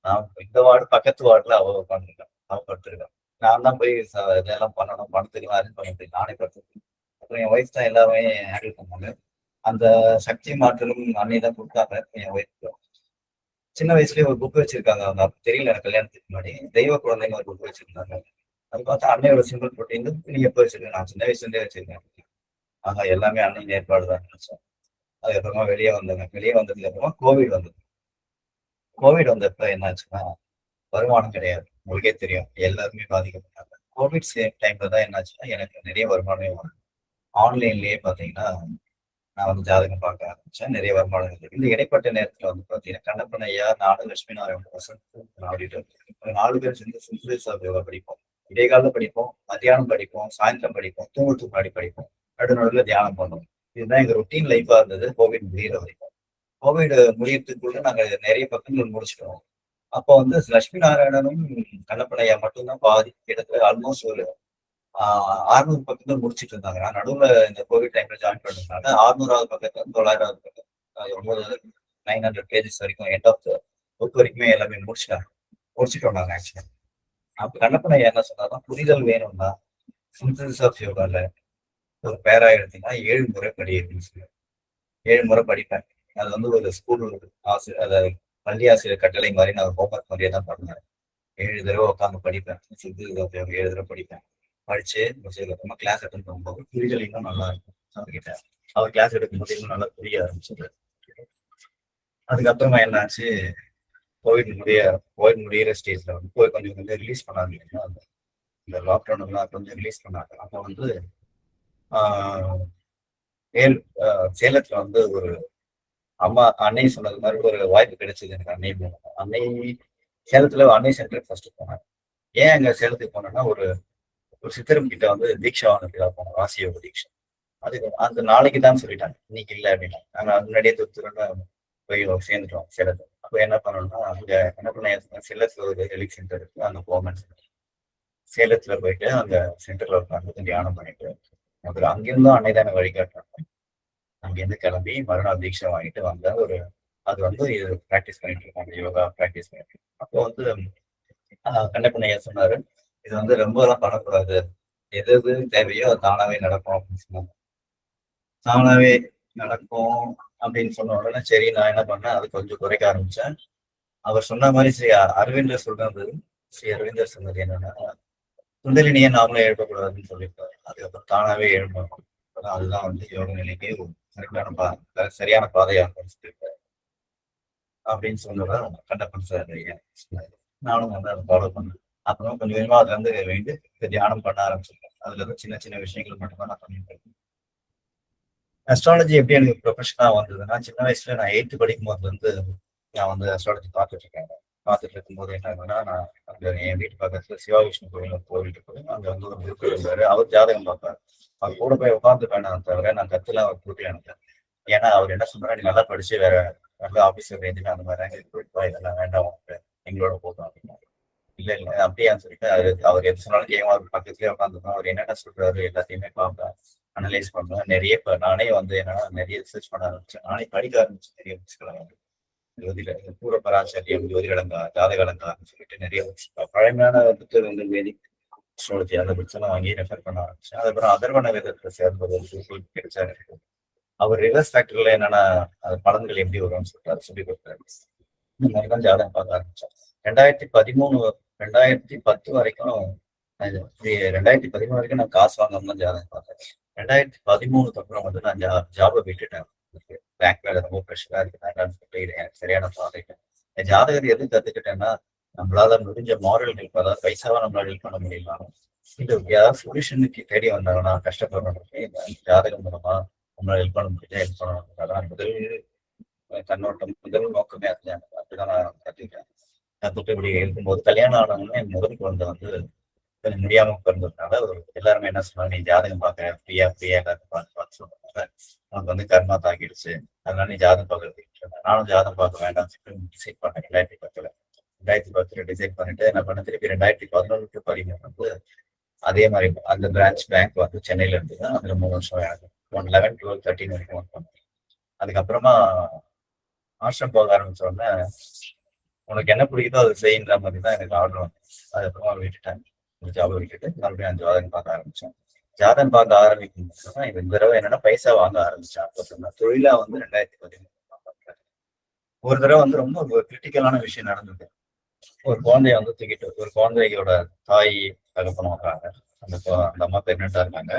நான் இந்த வார்டு பக்கத்து வார்டுல அவ உட்காந்துருக்கேன். அவ படுத்திருக்கான். நான் தான் போய் இதெல்லாம் பண்ணணும், பணத்துக்கு அரேஞ்ச் பண்ணிட்டு நானே படுத்துருக்கேன். அப்புறம் என் ஒய்ஃப் தான் எல்லாமே ஹேண்டில் பண்ணாங்க. அந்த சக்தி மாற்றலும் அன்னை தான் கொடுத்தாங்க என் ஒய்ஃப்க்கு. சின்ன வயசுலயே ஒரு புக் வச்சிருக்காங்க. அவங்க அப்ப தெரியல எனக்கு கல்யாணத்துக்கு முன்னாடி. தெய்வ குழந்தைங்க ஒரு புக் வச்சிருந்தாங்க. அது பார்த்தா அன்னையோட சிம்பிள் போட்டிருந்து நீங்க எப்போ வச்சிருக்கேன்? நான் சின்ன வயசுல இருந்தே வச்சிருக்கேன். ஆஹா, எல்லாமே அன்னை ஏற்பாடு தான் நினைச்சேன். அதுக்கப்புறமா வெளியே வந்தாங்க. வெளியே வந்ததுக்கு அப்புறமா கோவிட் வந்தது. கோவிட் வந்தப்ப என்னாச்சுன்னா வருமானம் கிடையாது. உங்களுக்கே தெரியும், எல்லாருமே பாதிக்கப்பட்டாங்க. கோவிட் சேம் டைம்ல தான் என்னாச்சுன்னா எனக்கு நிறைய வருமானமே வரும். ஆன்லைன்லயே பாத்தீங்கன்னா நான் வந்து ஜாதகம் பார்க்க ஆரம்பிச்சேன். நிறைய வருமானம் இருக்கு. இந்த இடைப்பட்ட நேரத்துல வந்து பாத்தீங்கன்னா கண்ணப்பன் ஐயா, நானும் லட்சுமி நாராயணன் ஆடிட்டர் 4 பேர் சேர்ந்து சிம்பிள் யோகா படிப்போம். இடைக்கால படிப்போம், மத்தியானம் படிப்போம், சாயந்தரம் படிப்போம், தூங்கத்துக்கு முன்னாடி படிப்போம், நடுநடுவில் தியானம் பண்ணுவோம். இதுதான் எங்க ரொட்டீன் லைஃபா இருந்தது கோவிட் முடிகிற வரைக்கும். கோவிட் முடியறதுக்குள்ள நாங்க நிறைய பக்கங்கள் முடிச்சிட்டோம். அப்போ வந்து லட்சுமி நாராயணனும் கண்ணப்பன் ஐயா மட்டும்தான் பாதி கிட்டத்தட்ட ஆல்மோஸ்ட் ஒரு 600 பக்கங்கள் முடிச்சிட்டு இருந்தாங்க. நான் நடுவுல இந்த கோவிட் டைம்ல ஜாயின் பண்ணதுனால 600வது பக்கத்துல இருந்து 900வது பக்கம் 900 பேஜஸ் வரைக்கும் எண்ட் ஆஃப் த புக் வரைக்குமே எல்லாமே முடிச்சிட்டோம் நாங்க ஆக்சுவலா. அப்ப கண்ணப்பன் ஐயா என்ன சொன்னார்னா, புரிதல் வேணும்னா சிந்தசிஸ் ஆஃப் யோகால ஒரு பேரா எடுத்தீங்கன்னா 7 முறை படி அப்படின்னு சொல்லி 7 முறை படிப்பேன். அது வந்து ஒரு ஸ்கூல் ஆசிரியர், அதாவது பள்ளி ஆசிரியர் கட்டளை மாதிரி நான் ஹோம்ஒர்க் மாதிரியே தான் பண்ணேன். 7 தடவை உட்காந்து படிப்பேன். 7 தடவை படிப்பேன். படிச்சு முடிச்சதுக்கப்புறமா கிளாஸ் அட்டன் பண்ணும்போது புரிதல் இன்னும் நல்லா இருக்கும். அவர்கிட்ட அவர் கிளாஸ் எடுக்கும்போது இன்னும் நல்லா புரிய ஆரம்பிச்சது. அதுக்கப்புறமா என்னாச்சு, கோவிட் முடியிற ஸ்டேஜ்ல வந்து கொஞ்சம் கொஞ்சம் ரிலீஸ் பண்ணாங்க. இந்த லாக்டவுன் எல்லாம் கொஞ்சம் ரிலீஸ் பண்ணாங்க. அப்போ வந்து சேலத்துல வந்து ஒரு அன்னை சொன்னது மாதிரி ஒரு வாய்ப்பு கிடைச்சது எனக்கு. அன்னை சேலத்துல அன்னை சென்டருக்கு ஃபர்ஸ்ட் போனாங்க. ஏன் அங்க சேலத்துக்கு போனேன்னா ஒரு சித்தரும் கிட்ட வந்து தீட்சா வாங்கிட்டு போனோம், ராசியோக தீட்சா. அதுக்கு அந்த நாளைக்கு தான் சொல்லிட்டாங்க, இன்னைக்கு இல்லை அப்படின்னா. நாங்க முன்னாடியே துருத்துறோன்னு போய் சேர்ந்துட்டோம் சேலத்துல. அப்போ என்ன பண்ணோம்னா அங்க என்ன பண்ண, சேலத்துல ஒரு ஹெலிக் சென்டர் இருக்கு, அங்க போகணும்னு சொல்லி சேலத்துல போயிட்டு அந்த சென்டர்ல உட்காந்து தியானம் பண்ணிட்டு அப்புறம் அங்கிருந்தும் அன்னை தானே வழிகாட்டுறாங்க. அங்கிருந்து கிளம்பி மறுநாள் தீட்சை வாங்கிட்டு வந்த அது வந்து இது ப்ராக்டிஸ் பண்ணிட்டு இருக்காங்க, யோகா ப்ராக்டிஸ் பண்ணிட்டு. அப்போ வந்து கண்ணப்பன் ஐயா சொன்னாரு, இது வந்து ரொம்ப எல்லாம் பண்ணக்கூடாது, எது எது தேவையோ அது தானாவே நடக்கும் அப்படின்னு சொன்னாங்க. தானாவே நடக்கும் அப்படின்னு சொன்ன உடனே சரி நான் என்ன பண்ணேன், அது கொஞ்சம் குறைக்க ஆரம்பிச்சேன். அவர் சொன்ன மாதிரி அரவிந்தர் சொல்றது, ஸ்ரீ அரவிந்தர் சொன்னது என்னன்னா, குண்டலினியை நாமளே எழுப்பக்கூடாதுன்னு சொல்லியிருக்காரு. அதுக்கப்புறம் தானாவே எழுப்பணும். அதுதான் வந்து யோக நிலைக்கு சரியான பாதையா சொல்லியிருக்காரு அப்படின்னு சொன்னதான் கண்ணப்பன் சார் சொன்னாரு. நானும் வந்து அதை ஃபாலோ பண்ணேன். அப்புறம் கொஞ்சம் கொஞ்சமா அதுல இருந்து வேண்டி தியானம் பண்ண ஆரம்பிச்சிருக்கேன். அதுல இருந்து சின்ன சின்ன விஷயங்கள் மட்டும்தான் நான் பண்ணிட்டு இருக்கேன். அஸ்ட்ராலஜி எப்படி எனக்கு ப்ரொஃபஷனா வந்ததுன்னா, சின்ன வயசுல நான் 8th படிக்கும் போதுல இருந்து நான் வந்து அஸ்ட்ராலஜி பார்த்துட்டு இருக்கேன். பார்த்துட்டு இருக்கும்போது என்ன ஆகுதுன்னா, நான் அங்க என் வீட்டு பக்கத்துல சிவா விஷ்ணு கோவில் இருக்கு. அங்க வந்து ஒரு குரு இருந்தாரு. அவர் ஜாதகம் பார்ப்பாரு. அவர் கூட போய் உட்காந்துருப்பேன். நான் தவிர நான் கத்துலாம் அவர் கொடுக்கல எனக்கு. ஏன்னா அவர் என்ன சொன்னாரு, நீ நல்லா படிச்சு வேற நல்ல ஆபீசர் ரேஞ்சுல அந்த மாதிரி ரேங்க் போயிட்டு இதெல்லாம் வேண்டாம், எங்களோட போதும் அப்படின்னா. இல்ல அப்படியான்னு சொல்லிட்டு அவர் எது சொன்னாலும் கேம் பக்கத்துலயே உட்காந்துருக்கோம். அவர் என்னென்ன சொல்றாரு எல்லாத்தையுமே பார்ப்பேன், அனலைஸ் பண்ணுவேன். நிறைய நானே வந்து என்னன்னா நிறைய ரிசர்ச் பண்ண ஆரம்பிச்சேன். நானே படிக்க ஆரம்பிச்சேன். நிறைய புக்ஸ்களை ஜோதிட பூர்வ பராசரியம், ஜோதிடலங்கா, ஜாதகலங்கான்னு சொல்லிட்டு நிறைய பழமையான புத்தகம் வந்து வேதிக் அஸ்ட்ராலஜி அந்த புக்ஸ் எல்லாம் வாங்கி ரெஃபர் பண்ண ஆரம்பிச்சேன். அதுக்கப்புறம் அதர்வன வேதத்துல சேர்ந்தது கிடைச்சாரு. அவர் ரிவர்ஸ் ஃபேக்டர்ல என்னன்னா பலன்கள் எப்படி வரும்னு சொல்லிட்டு அதை சொல்லி கொடுத்தாரு. இந்த மாதிரிதான் ஜாதகம் பார்க்க ஆரம்பிச்சேன். 2010 வரைக்கும் 2013 வரைக்கும் நான் காசு வாங்காம தான் ஜாதகம் பார்த்தேன். 2013 அப்புறம் வந்து நான் ஜாபை விட்டுட்டேன். பேங்க் வேலை ரொம்ப ப்ரெஷரா இருக்கு, எனக்கு சரியான பாதை. ஜாதகத்தை எது கத்துக்கிட்டேன்னா, நம்மளால முடிஞ்ச மாரல் ஹெல்ப், அதாவது பைசாவை நம்மளால ஹெல்ப் பண்ண முடியுமா, இது யாராவது சொல்யூஷனுக்கு தேடி வந்தாங்கன்னா கஷ்டப்படுறவங்களுக்கு ஜாதகம் மூலமா நம்மளால ஹெல்ப் பண்ண முடிஞ்சா ஹெல்ப் பண்ணணும். அதான் முதல் நோக்கமே அதுதான். அப்படிதான் நான் கத்துக்கிட்டேன். கத்துட்டு இப்படி இருக்கும்போது கல்யாணம் ஆனவங்க என் முதல் குழந்தை வந்து கொஞ்சம் முடியாம பிறந்ததுனால எல்லாருமே என்ன சொன்னாங்க, நீ ஜாதகம் பார்க்க ஃப்ரீயா எல்லாரும் பார்த்து சொல்றாங்க, உனக்கு வந்து கர்மா தாக்கிடுச்சு, அதனால நீ ஜாதகம் பார்க்கறது. நானும் ஜாதகம் பார்க்க வேண்டாம் டிசைட் பண்ணேன். 2010 டிசைட் பண்ணிட்டு என்ன பண்ண, திருப்பி 2011 வந்து அதே மாதிரி அந்த பிரான்ச் பேங்க் வந்து சென்னையில இருந்தது. அதுல 3 வருஷம் எனக்கு 11, 12, 13 வரைக்கும் ஒர்க் பண்ணேன். அதுக்கப்புறமா ஆசிரம் போக ஆரம்பிச்ச உடனே உனக்கு என்ன பிடிக்குதோ அதை செய்யுன்ற மாதிரி தான் எனக்கு ஆர்டர் வந்து. அதுக்கப்புறமா விட்டுட்டேன். ஜாபை விட்டுட்டு மறுபடியும் நான் ஜாதகம் பார்க்க ஆரம்பிச்சேன். ஜாதகம் பார்க்க ஆரம்பிக்கும் போது இந்த தடவை என்னன்னா பைசா வாங்க ஆரம்பிச்சேன். அப்போ சொன்ன தொழிலா வந்து 2013 ஒரு தடவை வந்து ரொம்ப ஒரு கிரிட்டிக்கலான விஷயம் நடந்தது. ஒரு குழந்தைய வந்து தூக்கிட்டு ஒரு குழந்தையோட தாய் தகப்பனும் வர்றாங்க. அந்த அம்மா பிரெக்னெண்டா இருக்காங்க.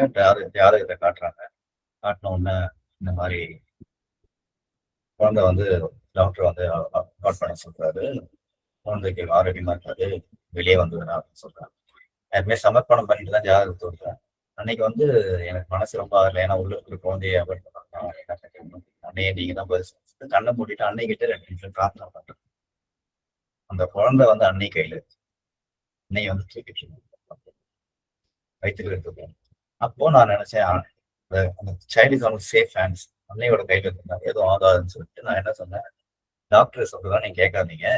ஜாதகத்தை காட்டுறாங்க. காட்டின உடனே இந்த மாதிரி குழந்தை வந்து டாக்டர் வந்து நோட் பண்ண சொல்றாரு. குழந்தைக்கு ஆரோக்கியமா இருக்காது, வெளியே வந்துடுறா அப்படின்னு சொல்றாங்க. யாருமே சமர்ப்பணம் பண்ணிட்டு தான் ஜாதகத்தை கொடுத்தேன். அன்னைக்கு வந்து எனக்கு மனசு ரொம்ப ஆகல. ஏன்னா உள்ள இருக்கிற குழந்தைய அன்னையே நீங்க தான் பதில் சொல்லிட்டு கண்ணை மூடிட்டு அன்னைக்கிட்ட 2 நிமிஷம் பிரார்த்தனை பண்றேன். அந்த குழந்தை வந்து அன்னை கையில அன்னை வந்து தூக்கிட்டு வயிற்றுல இருக்கு. அப்போ நான் நினைச்சேன் அந்த child is almost safe hands. அன்னையோட கையில இருந்தாங்க, எதுவும் ஆகாதுன்னு சொல்லிட்டு நான் என்ன சொன்னேன், டாக்டர் சொல்றதா நீங்க கேட்காதீங்க,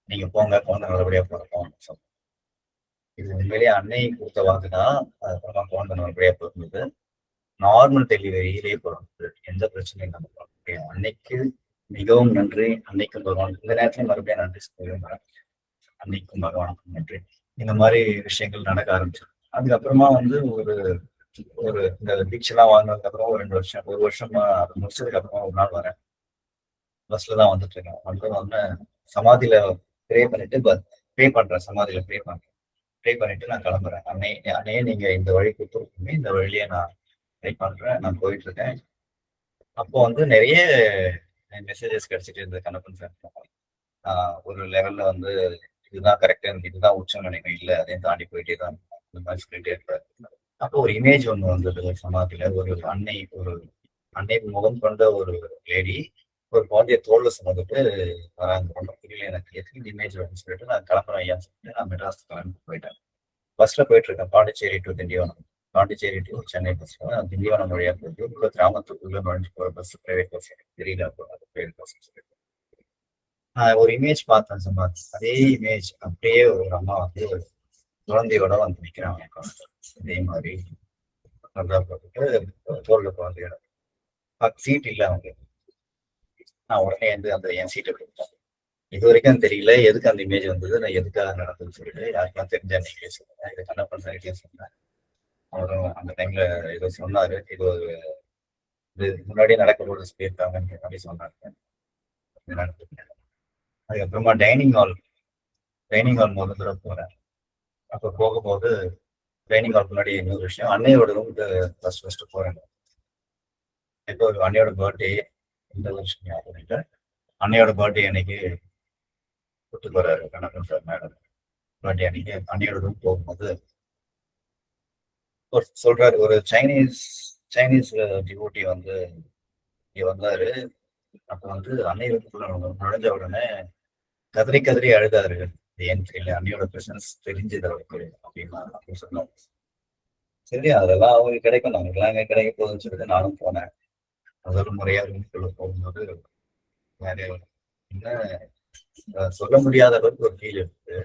நீங்க போங்க, குழந்தை நல்லபடியா பிறக்கும் சொன்னேன். இது உண்மையிலேயே அன்னை கொடுத்த வாக்குதான். அதுக்கப்புறமா குழந்தை நல்லபடியா பிறந்தது. நார்மல் டெலிவரியிலே பிறந்தது. எந்த பிரச்சனையும் நம்ம அன்னைக்கு மிகவும் நன்றி. அன்னைக்கும் பகவான் இந்த நேரத்துல மறுபடியும் நன்றி சொல்லுவேன். அன்னைக்கும் பகவானுக்கும் நன்றி. இந்த மாதிரி விஷயங்கள் நடக்க ஆரம்பிச்சு. அதுக்கப்புறமா வந்து ஒரு இந்த தீட்செல்லாம் வாங்கினதுக்கு அப்புறம் ஒரு வருஷமா அது முடிச்சதுக்கு அப்புறமா ஒரு நாள் வரேன். பஸ்ல தான் வந்துட்டு இருக்கேன். வந்து சமாதியில ப்ரே பண்ணிட்டு ப்ரே பண்றேன். சமாதியில ப்ரே பண்ணிட்டு நான் கிளம்புறேன். அன்னையே நீங்க இந்த வழி கொடுத்துருக்கீங்க, இந்த வழியே நான் ட்ரை பண்றேன், நான் போயிட்டு இருக்கேன். அப்போ வந்து நிறைய மெசேஜஸ் கிடைச்சிட்டு இருந்தது கண்ணப்பன் சார். ஒரு லெவல்ல வந்து இதுதான் கரெக்டா இருக்கு, இதுதான் உச்சம் நினைக்கிறேன், இல்லை அதையும் தாண்டி போயிட்டே தான் இந்த மாதிரி சொல்லிட்டே இருப்பாரு. அப்போ ஒரு இமேஜ் ஒன்று வந்தது சமாதியில. ஒரு அன்னை முகம் கொண்ட ஒரு லேடி ஒரு குழந்தைய தோல்ல சுமந்துட்டு வராங்க. ரொம்ப புரியல எனக்கு, எதுக்கு இந்த இமேஜ் வரும்னு சொல்லிட்டு நான் கிளம்புறேன் ஐயான்னு சொல்லிட்டு நான் மெட்ராஸ் கிளம்பி போயிட்டேன். பஸ்ல போயிட்டு இருக்கேன், Pondicherry to Tindivanam, Pondicherry to Chennai bus. Tindivanam வழியா போயிட்டு உள்ள கிராமத்துக்குள்ள நுழைஞ்சு போற பஸ், பிரைவேட் பஸ் தெரியல. பிரைவேட் பஸ் ஒரு இமேஜ் பார்த்தேன் சமாதி. அதே இமேஜ் அப்படியே ஒரு அம்மா வந்து குழந்தையோட வந்து நிக்கிறாங்க. இதே மாதிரி போட்டுட்டு தோல்ல குழந்தையோட சீட் இல்லை அவங்க. நான் உடனே வந்து அந்த என் சீட்டை கொடுத்தேன். இது வரைக்கும் தெரியல எதுக்கு அந்த இமேஜ் வந்தது, நான் எதுக்காக நடந்ததுன்னு சொல்லிட்டு யாருக்கெல்லாம் தெரிஞ்ச அன்னைக்கே சொன்னேன். இதை கண்ணப்பன் சார்கிட்டே சொன்னேன். அவரும் அந்த டைம்ல ஏதோ சொன்னாரு, இது முன்னாடியே நடக்கும்போது சொல்லியிருக்காங்கன்னு அப்படி சொன்னாங்க. அதுக்கப்புறமா டைனிங் ஹால் முதல் தடவை போறேன். அப்போ போகும்போது டைனிங் ஹால் முன்னாடி இன்னொரு விஷயம், அன்னையோட ரூமுக்கு ஃபர்ஸ்ட் போறேன். இப்போ அன்னையோட பர்த்டே இந்த வருஷம் ஞாபகம். அன்னையோட பர்த்டே அன்னைக்கு கூட்டு போறாரு கண்ணப்பன் சார் மேடம். பர்த்டே அன்னைக்கு அன்னையோட ரூம் போகும்போது சொல்றாரு, ஒரு சைனீஸ் டிவோட்டி வந்து இங்க வந்தாரு. அப்ப வந்து அன்னை ரூமுக்குள்ள நுழைஞ்ச உடனே கதறி அழுதாரு. ஏன்னு தெரியல, அன்னையோட பிரசன்ஸ் தெரிஞ்சது அவருக்கு அப்படின்னு சொன்னாங்க. சரி, அதெல்லாம் அவங்களுக்கு கிடைக்கும், நமக்குலாம் எங்க கிடைக்க போகுதுன்னு சொல்லிட்டு நானும் போனேன். முதல் முறையா ரூமுக்குள்ள போகும்போது என்ன சொல்ல முடியாத அளவுக்கு ஒரு ஃபீல் இருக்கு.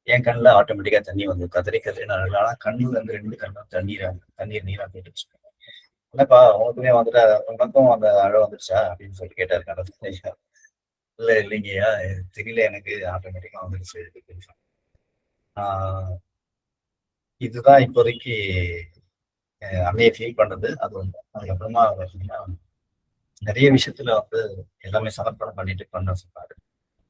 என் கண்ணுல ஆட்டோமேட்டிக்கா தண்ணி வந்து கதறி நான் ஆனா கண்ணுல இருந்து 2 கண்ணும் தண்ணீர் நீரா போயிடுச்சு. என்னப்பா உனக்குமே வந்துட்டு உனக்கும் அந்த அழை வந்துருச்சா அப்படின்னு சொல்லி கேட்டாரு கண்ணப்பன். இல்லைங்கய்யா, தெரியல, எனக்கு ஆட்டோமேட்டிக்கா வந்துருச்சு. இதுதான் இப்போதைக்கு அன்னையை ஃபீல் பண்ணது. அது வந்து அதுக்கப்புறமா நிறைய விஷயத்துல வந்து எல்லாமே சமர்ப்பணம் பண்ணிட்டு பண்ண சொன்னாரு.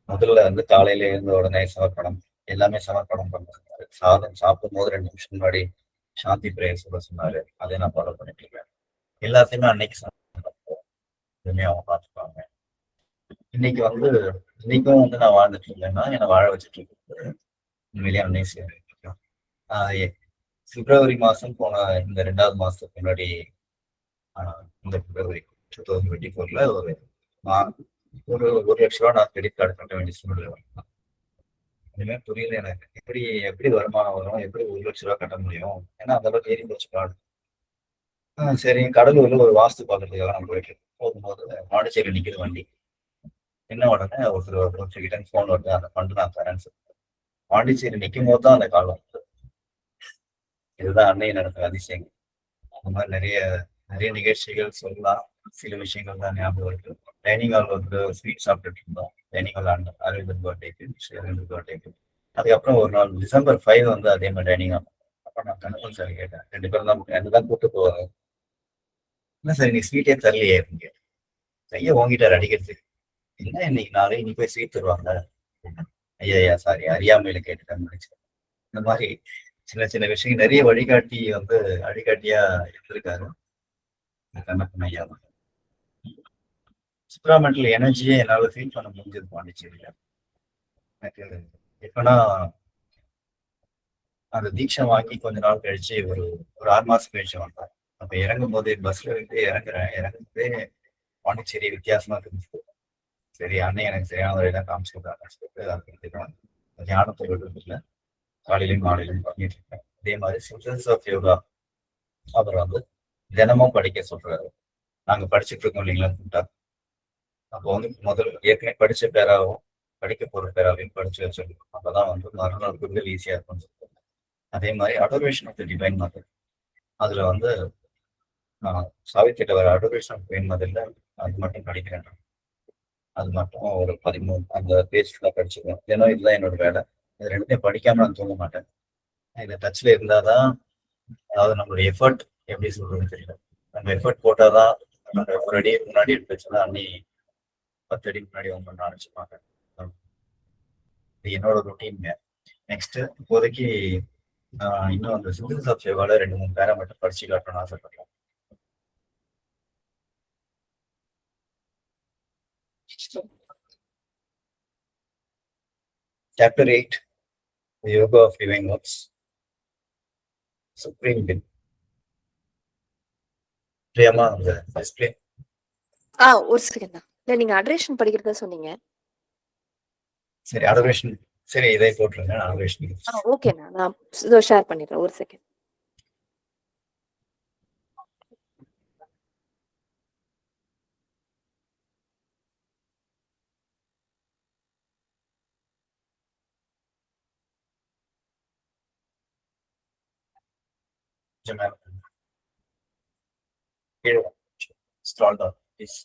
முதல்ல வந்து காலையில இருந்த உடனே சமர்ப்பணம், எல்லாமே சமர்ப்பணம் பண்ண சொன்னாரு. சாதம் சாப்பிடும் போது 2 நிமிஷம் முன்னாடி சாந்தி பிரேயர் சொல்ல சொன்னாரு. அதை நான் ஃபாலோ பண்ணிட்டு இருக்கேன். எல்லாத்தையுமே அன்னைக்கு எதுவுமே அவங்க பார்த்துப்பாங்க. இன்னைக்கும் வந்து நான் வாழ்ந்துட்டு இருக்கேன்னா என்னை வாழ வச்சுட்டு இருக்கு உண்மையிலேயே அன்னை சேவை. பிப்ரவரி மாசம் போன இந்த 2வது மாசத்துக்கு முன்னாடி இந்த பிப்ரவரி 2024 ஒரு 1 லட்ச ரூபா நான் கிரெடிட் கார்டு கட்ட வேண்டிய சூழ்நிலை வரலாம். இனிமே புரியல எனக்கு, எப்படி வருமானம் வரும், எப்படி 1 லட்ச ரூபா கட்ட முடியும், ஏன்னா அந்த அளவுக்கு ஏறி போச்சு கார்டு. சரி, கடலூர்ல ஒரு வாஸ்து பார்க்கறதுக்காக நான் போயிட்டு போகும்போது பாண்டிச்சேரி நிக்குது வண்டி. என்ன உடனே ஒருத்தர்கிட்ட போன் வருது, அந்த ஃபண்டு நான் தரேன்னு சொல்லி பாண்டிச்சேரி நிற்கும் போது தான் அந்த காலம். இதுதான் அன்னை நடக்கிற அதிசயங்கள். அந்த மாதிரி நிறைய நிறைய நிகழ்ச்சிகள் சொல்லலாம். சில விஷயங்கள் தான் ஞாபகம் இருக்கு. டைனிங் ஹால் வந்து ஸ்வீட் சாப்பிட்டுட்டு இருந்தோம். டைனிங் ஹால் ஆண்டு அரவிந்தர் பர்த்டேக்கு, அரவிந்தர் பர்த்டேக்கு. அதுக்கப்புறம் ஒரு நாள் December 5 வந்து அதே மாதிரி டைனிங் ஹால். அப்ப நான் கணவன் சார் கேட்டேன், 2 பேரும் தான் என்னதான் கூட்டு போவாங்க. என்ன சார் நீ ஸ்வீட்டே தரலையே அப்படின்னு கேட்டேன். கையை ஓங்கிட்டார் அடிக்கிறதுக்கு. என்ன இன்னைக்கு நாளை நீ போய் ஸ்வீட் தருவாங்க? ஐயா சாரி, அறியாமையில கேட்டுட்டேன்னு நினைச்சேன். இந்த மாதிரி சின்ன சின்ன விஷயம் நிறைய வழிகாட்டி வந்து வழிகாட்டியா இருந்திருக்காரு கண்ணப்பன் ஐயா. சுப்ராமெண்டல் எனர்ஜியை என்னால ஃபீல் பண்ண முடிஞ்சது பாண்டிச்சேரியில. எனக்கு எப்பனா அந்த தீட்சை வாங்கி கொஞ்ச நாள் கழிச்சு ஒரு 6 மாசம் கழிச்சு வந்தேன். அப்ப இறங்கும் போது பஸ்ல இருந்து இறங்கும்போதே பாண்டிச்சேரி வித்தியாசமா இருந்துச்சு. சரி அண்ணன் எனக்கு சரியான வரையெல்லாம் காமிச்சுருக்காங்க. ஞானத்தை விடுறதுல காலையிலும் மாலையிலும் பண்ணிட்டு இருக்கேன். அதே மாதிரி சிம்டம்ஸ் ஆஃப் யோகா அவர் வந்து தினமும் படிக்க சொல்றாரு. நாங்க படிச்சுட்டு இருக்கோம் இல்லைங்களா கூட்டா. அப்போ வந்து முதல்ல ஏற்கனவே படிச்ச பேராவும் படிக்க போற பேராவையும் படிச்சு வச்சிருக்கோம். அப்பதான் வந்து மறுநாள் புரிதல் ஈஸியா இருக்கும். அதே மாதிரி adoration of the divine mother, அதுல வந்து சாவித்திட்ட வர அடோரேஷன் ஆஃப் டிவைன் மதர்ல அது மட்டும் படிக்கிறேன். அது மட்டும் ஒரு 13 அந்த பேஜ் ஃபுல்லாக படிச்சுக்குவேன். ஏன்னா இதுதான் என்னோட வேலை. இது ரெண்டுத்தையும் படிக்காம நான் தூங்க மாட்டேன். இந்த டச்ல இருந்தாதான், அதாவது நம்மளுடைய எஃபர்ட் எப்படி சொல்றதுன்னு தெரியல. நம்ம எஃபர்ட் போட்டாதான் நம்ம ஒரு அடி முன்னாடி எடுத்து வச்சுன்னா அன்னி 10 அடி முன்னாடி அவங்க நினைச்சுப்பாங்க. இது என்னோட ரொட்டீன்ங்க. நெக்ஸ்ட் இப்போதைக்கு இன்னும் அந்த சிந்தசிஸ் ஆஃப் யோகால 2-3 பேரை மட்டும் படிச்சு காட்டணும்னு ஆசைப்படுறேன். Chapter 8, the Yoga of Divine Works, Supreme Will. பிரியமா அந்த டிஸ்பிளே. ஒரு செகண்ட் தான். இல்ல நீங்க அட்ரேஷன் படிக்கிறதா சொன்னீங்க. சரி அடோரேஷன், சரி இதை போட்டுருங்க. அடோரேஷன் ஓகேண்ணா, நான் இதோ ஷேர் பண்ணிடுறேன். ஒரு second. Scroll down, please.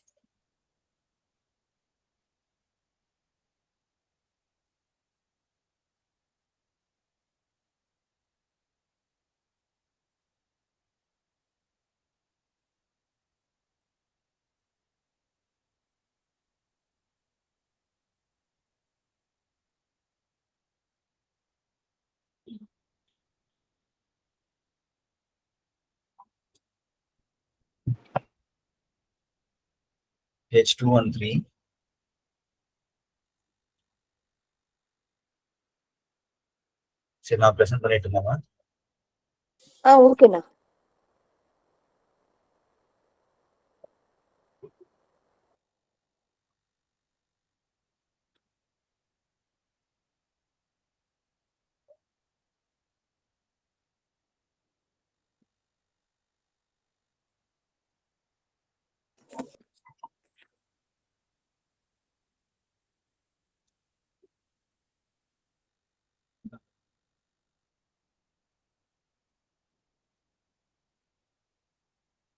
Page 213. சரி நான் பிரசன்ட் பண்ணிட்டுமாமா? ஓகேண்ணா.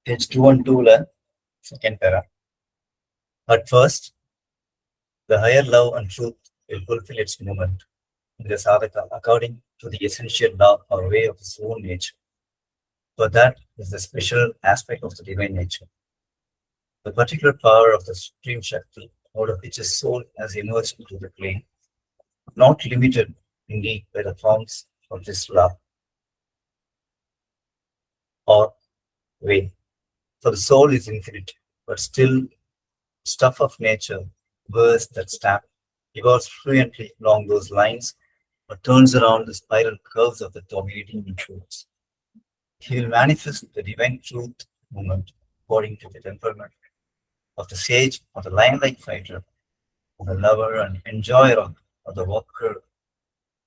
Page 212, second para. At first, the higher love and truth will fulfill its movement in the sadhaka according to the essential law or way of its own nature. For that is the special aspect of the divine nature. The particular power of the Supreme Shakti, out of which a soul has emerged into the plane, not limited indeed by the forms of this law or way. For the soul is infinite, but still stuff of nature, words that stamp, evolves fluently along those lines, but turns around the spiral curves of the dominating truths. He will manifest the divine truth movement according to the temperament of the sage or the lion-like fighter, of the lover and enjoyer of the worker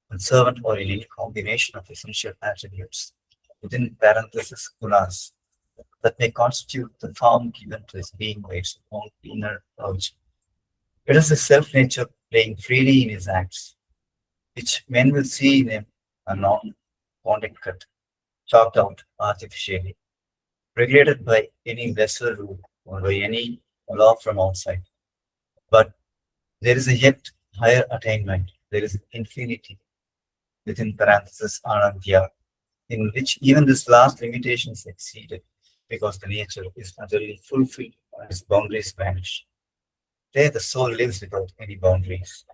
and servant, or in any combination of essential attributes within parenthesis gunas that may constitute the form given to his being by its own inner urge. It is the self-nature playing freely in his acts, which men will see in him a non-contact cut, chopped out artificially. regulated by any lesser rule or by any law from outside. But there is a yet higher attainment. There is infinity within parenthesis Anandya, in which even this last limitation is exceeded because the nature is utterly fulfilled and its boundaries vanish. There the soul lives without any boundaries,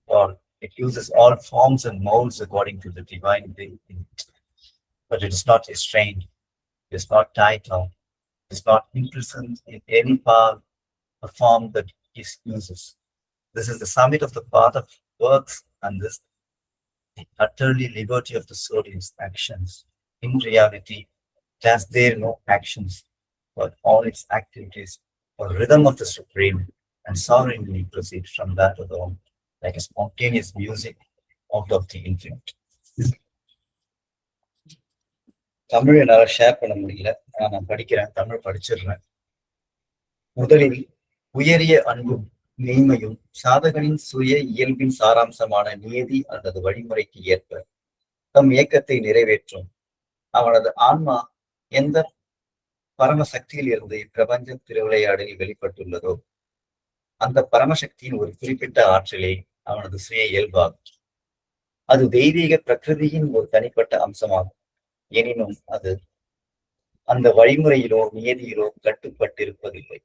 or it uses all forms and molds according to the divine will in it. But it is not restrained, it is not tied down, it is not imprisoned in any power or form that it uses. This is the summit of the path of works, and this the utterly liberty of the soul in its actions. In reality, it has there no actions, but all its activities or rhythm of the supreme and sovereignly proceed from that alone, like a spontaneous music out of the infinite. Tamil என்னால share பண்ண முடியல. நான் படிக்கிறேன், தமிழ் படிச்சிடுறேன். முதலில் உயரிய அன்பும் மெய்மையும் சாதகனின் சுய இயல்பின் சாராம்சமான நியதி அல்லது வழிமுறைக்கு ஏற்ப தம் இயக்கத்தை நிறைவேற்றும் அவனது ஆன்மா எந்த பரமசக்தியில் இருந்து இப்பிரபஞ்ச திருவிளையாடலில் வெளிப்பட்டுள்ளதோ அந்த பரமசக்தியின் ஒரு குறிப்பிட்ட ஆற்றலே அவனது சுய இயல்பாகும். அது தெய்வீக பிரகிருதியின் ஒரு தனிப்பட்ட அம்சமாகும். எனினும் அது அந்த வழிமுறையிலோ நியதியிலோ கட்டுப்பட்டிருப்பதில்லை.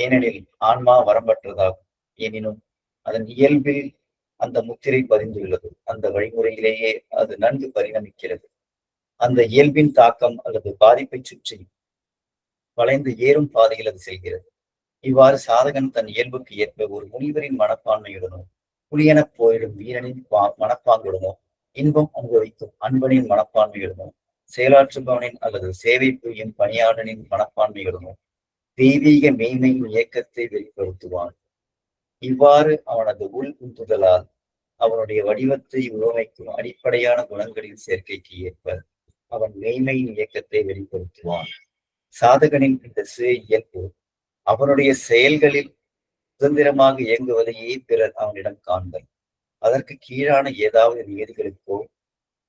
ஏனெனில் ஆன்மா வரம்பற்றதாகும். எனினும் அதன் இயல்பில் அந்த முத்திரை பதிந்துள்ளது. அந்த வழிமுறையிலேயே அது நன்கு பரிணமிக்கிறது. அந்த இயல்பின் தாக்கம் அல்லது பாதிப்பை சுற்றி வளைந்து ஏறும் பாதையில் அது செல்கிறது. இவ்வாறு சாதகன் தன் இயல்புக்கு ஏற்ப ஒரு முனிவரின் மனப்பான்மையுடனோ புலியெனப் போயிடும் வீரனின் மனப்பாங்குடனோ இன்பம் அனுபவிக்கும் அன்பனின் மனப்பான்மையுடனோ செயலாற்றுபவனின் அல்லது சேவை புரியும் பணியாளனின் மனப்பான்மையுடனோ தெய்வீக மெய்மையின் இயக்கத்தை வெளிப்படுத்துவான். இவ்வாறு அவனது உள் உந்துதலால் அவனுடைய வடிவத்தை உருவமைக்கும் அடிப்படையான குணங்களின் சேர்க்கைக்கு ஏற்ப அவன் மெய்மையின் இயக்கத்தை வெளிப்படுத்துவான். சாதகனின் இந்த சுய இயல்பு அவனுடைய செயல்களில் சுதந்திரமாக இயங்குவதையே பிறர் அவனிடம் காண்பர். அதற்கு கீழான ஏதாவது நியதிகளுக்கோ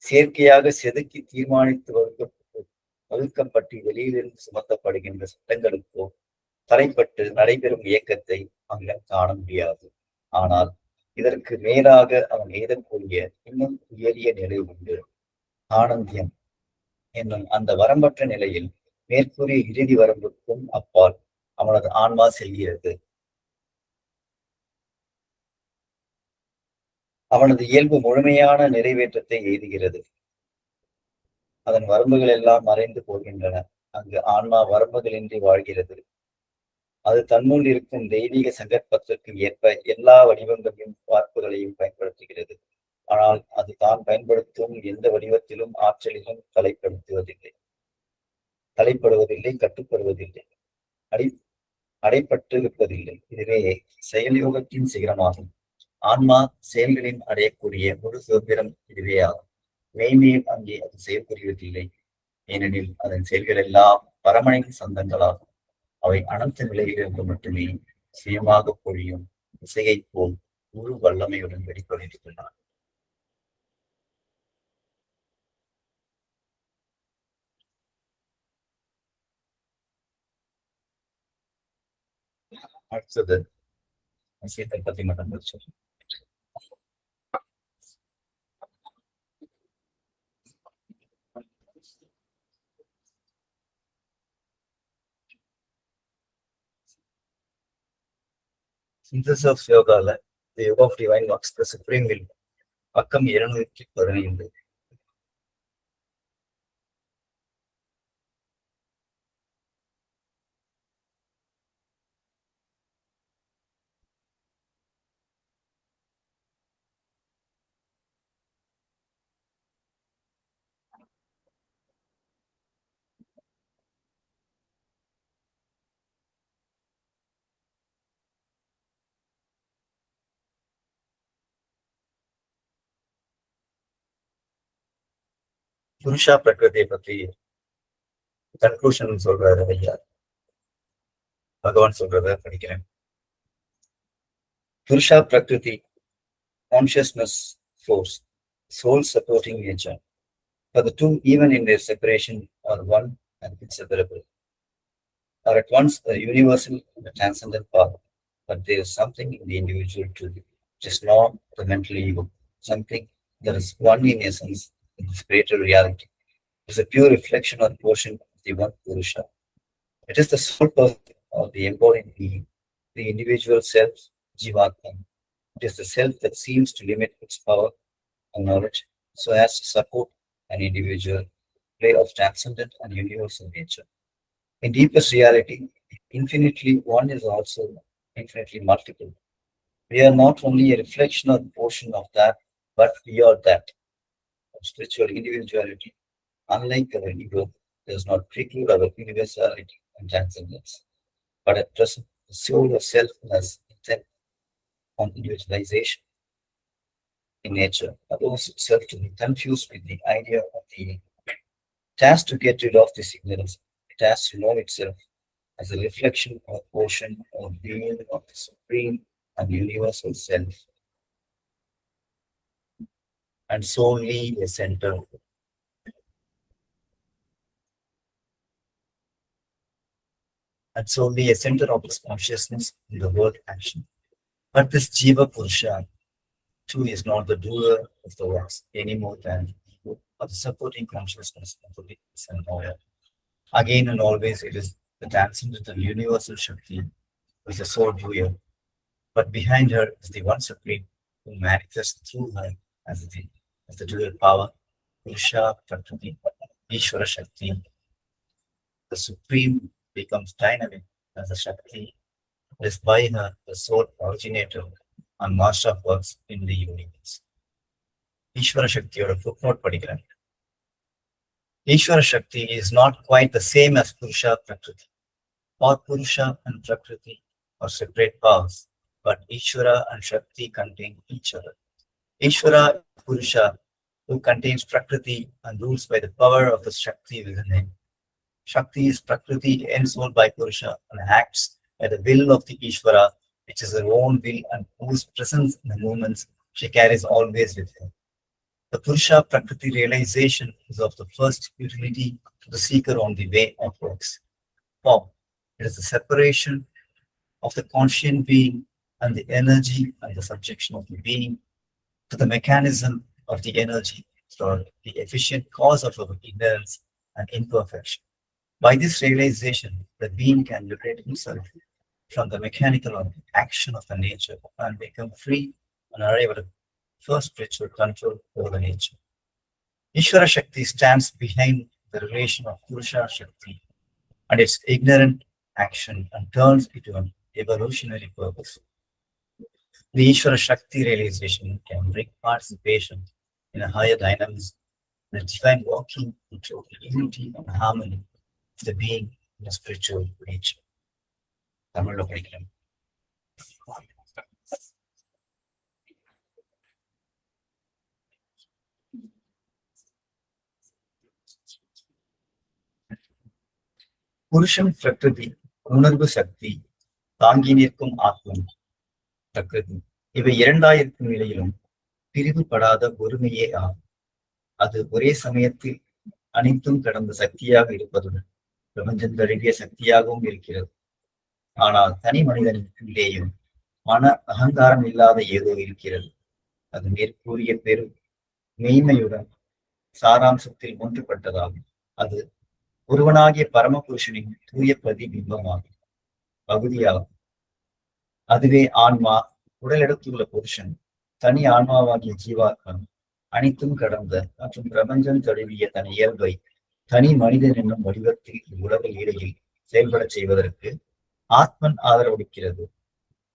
செயற்கையாக செதுக்கி தீர்மானித்து வகுக்கப்பட்டு வெளியிலிருந்து சுமத்தப்படுகின்ற சட்டங்களுக்கோ தலைப்பட்டு நடைபெறும் இயக்கத்தை அவனிடம் காண முடியாது. ஆனால் இதற்கு மேலாக அவன் எய்தக்கூடிய இன்னும் உயரிய நிலை உண்டு. ஆனந்தியம் என்னும் அந்த வரம்பற்ற நிலையில் மேற்கூறிய இறுதி வரம்புக்கும் அப்பால் அவனது ஆன்மா செல்கிறது. அவனது இயல்பு முழுமையான நிறைவேற்றத்தை எய்துகிறது. அதன் வரம்புகள் எல்லாம் மறைந்து போகின்றன. அங்கு ஆன்மா வரம்புகளின்றி வாழ்கிறது. அது தன்னுள் இருக்கும் தெய்வீக சங்கற்பத்திற்கு ஏற்ப எல்லா வடிவங்களையும் வார்ப்புகளையும் பயன்படுத்துகிறது. ஆனால் அது தான் பயன்படுத்தும் எந்த வடிவத்திலும் ஆற்றலிலும் தலைப்படுவதில்லை, கட்டுப்படுவதில்லை, அடைப்பட்டு இருப்பதில்லை. இதுவே செயல்யோகத்தின் சிகரமாகும். ஆன்மா செயல்களின் அடையக்கூடிய முழு சுதந்திரம் இதுவே ஆகும். மெய்மையில் அங்கே அது செயல்புரிவதில்லை. ஏனெனில் அதன் செயல்கள் எல்லாம் பரமனின் சொந்தங்களாகும். அவை அனந்த நிலையிலிருந்து மட்டுமே சுயமாக பொழியும் இசையை போல் முழு வல்லமையுடன் வெளிப்படுகின்றன. அடுத்தது விஷயத்தை பத்தி மட்டும் சொல்றேன். Synthesis of Yoga, the Yoga of Divine Works, the Supreme Will, பக்கம் 215. புருஷா பிரகிருதியை பற்றி கன்க்ளூஷன் சொல்றாரு ஐயா. பகவான் சொல்றத படிக்கிறேன். புருஷா பிரகிருதி, consciousness force, soul supporting nature. For the two, even in their separation, are one and inseparable. are at once a universal and a transcendent power, but there is something in the individual too, which is not the mental ego, something that is one in essence in this greater reality. It is a pure reflection or portion of the one Purusha. It is the soul person of the embodied being, the individual self, Jivatma. It is the self that seems to limit its power and knowledge so as to support an individual play of transcendent and universal nature. In deepest reality, infinitely one is also infinitely multiple. We are not only a reflection or portion of that, but we are that. Spiritual individuality, unlike our ego, does not preclude our universality and transcendence, but at present, the soul of self has intent on individualization in nature, allows itself to be confused with the idea of the ego. It has to get rid of this ignorance. It has to know itself as a reflection or portion or being of the supreme and universal self, and solely a center. And solely a center of its consciousness in the world action. But this Jiva Purusha too is not the doer of the works any more than ego or the supporting consciousness of the witness and order. Again and always, it is the transcendent and universal Shakti who is the sole doer, but behind her is the one supreme who manifests through her as the dual power, Purusha Prakriti, Ishvara Shakti. The supreme becomes dynamic as a Shakti. It is by her the sole originator and master of works in the universe. Ishvara Shaktiயோட footnote படிக்கிறேன். Ishvara Shakti is not quite the same as Purusha Prakriti. Or Purusha and Prakriti are separate powers, but Ishvara and Shakti contain each other. Ishvara is Purusha, who contains Prakriti and rules by the power of the Shakti within him. Shakti is Prakriti ensouled by Purusha and acts by the will of the Ishvara, which is her own will and whose presence in the movements she carries always with her. The Purusha Prakriti realization is of the first utility to the seeker on the way of works. Form. It is the separation of the conscient being and the energy and the subjection of the being to the mechanism of the energy through the efficient cause of our ignorance and imperfection. By this realization, the being can liberate himself from the mechanical action of the nature and become free and arrive at a first spiritual control over the nature. Ishvara Shakti stands behind the relation of Purusha Shakti and its ignorant action and turns into an evolutionary purpose. The Ishvara Shakti realization can bring participation in a higher dynamism, the divine walking into the unity and harmony of the being in a spiritual nature. தமிழ்ல படிக்கிறேன். புருஷன் பிரகிருதி, உணர்வு சக்தி, தாங்கி நிற்கும் ஆத்மன் பிரகிருதி, இவை இரண்டாயிருக்கும் நிலையிலும் பிரிவுபடாத ஒருமையே ஆகும். அது ஒரே சமயத்தில் அனைத்தும் கடந்த சக்தியாக இருப்பதுடன் பிரபஞ்சம் தழுவிய சக்தியாகவும் இருக்கிறது. ஆனால் தனி மனிதனுக்குள்ளேயும் மன அகங்காரம் இல்லாத ஏதோ இருக்கிறது. அது மேற்கூறிய பெரும் மெய்மையுடன் சாராம்சத்தில் ஒன்றுபட்டதாகும். அது ஒருவனாகிய பரமபுருஷனின் தூய பிரதிபிம்பமாகும், பகுதியாகும். அதுவே ஆன்மா. உடலெடுத்துள்ள புருஷன் தனி ஆன்மாவாகிய ஜீவாத்மன் அனைத்தும் கடந்த மற்றும் பிரபஞ்சம் தழுவிய தன் இயல்பை தனி மனிதன் என்னும் வடிவத்தில் உலக இடையில் செயல்படச் செய்வதற்கு ஆத்மன் ஆதரவளிக்கிறது.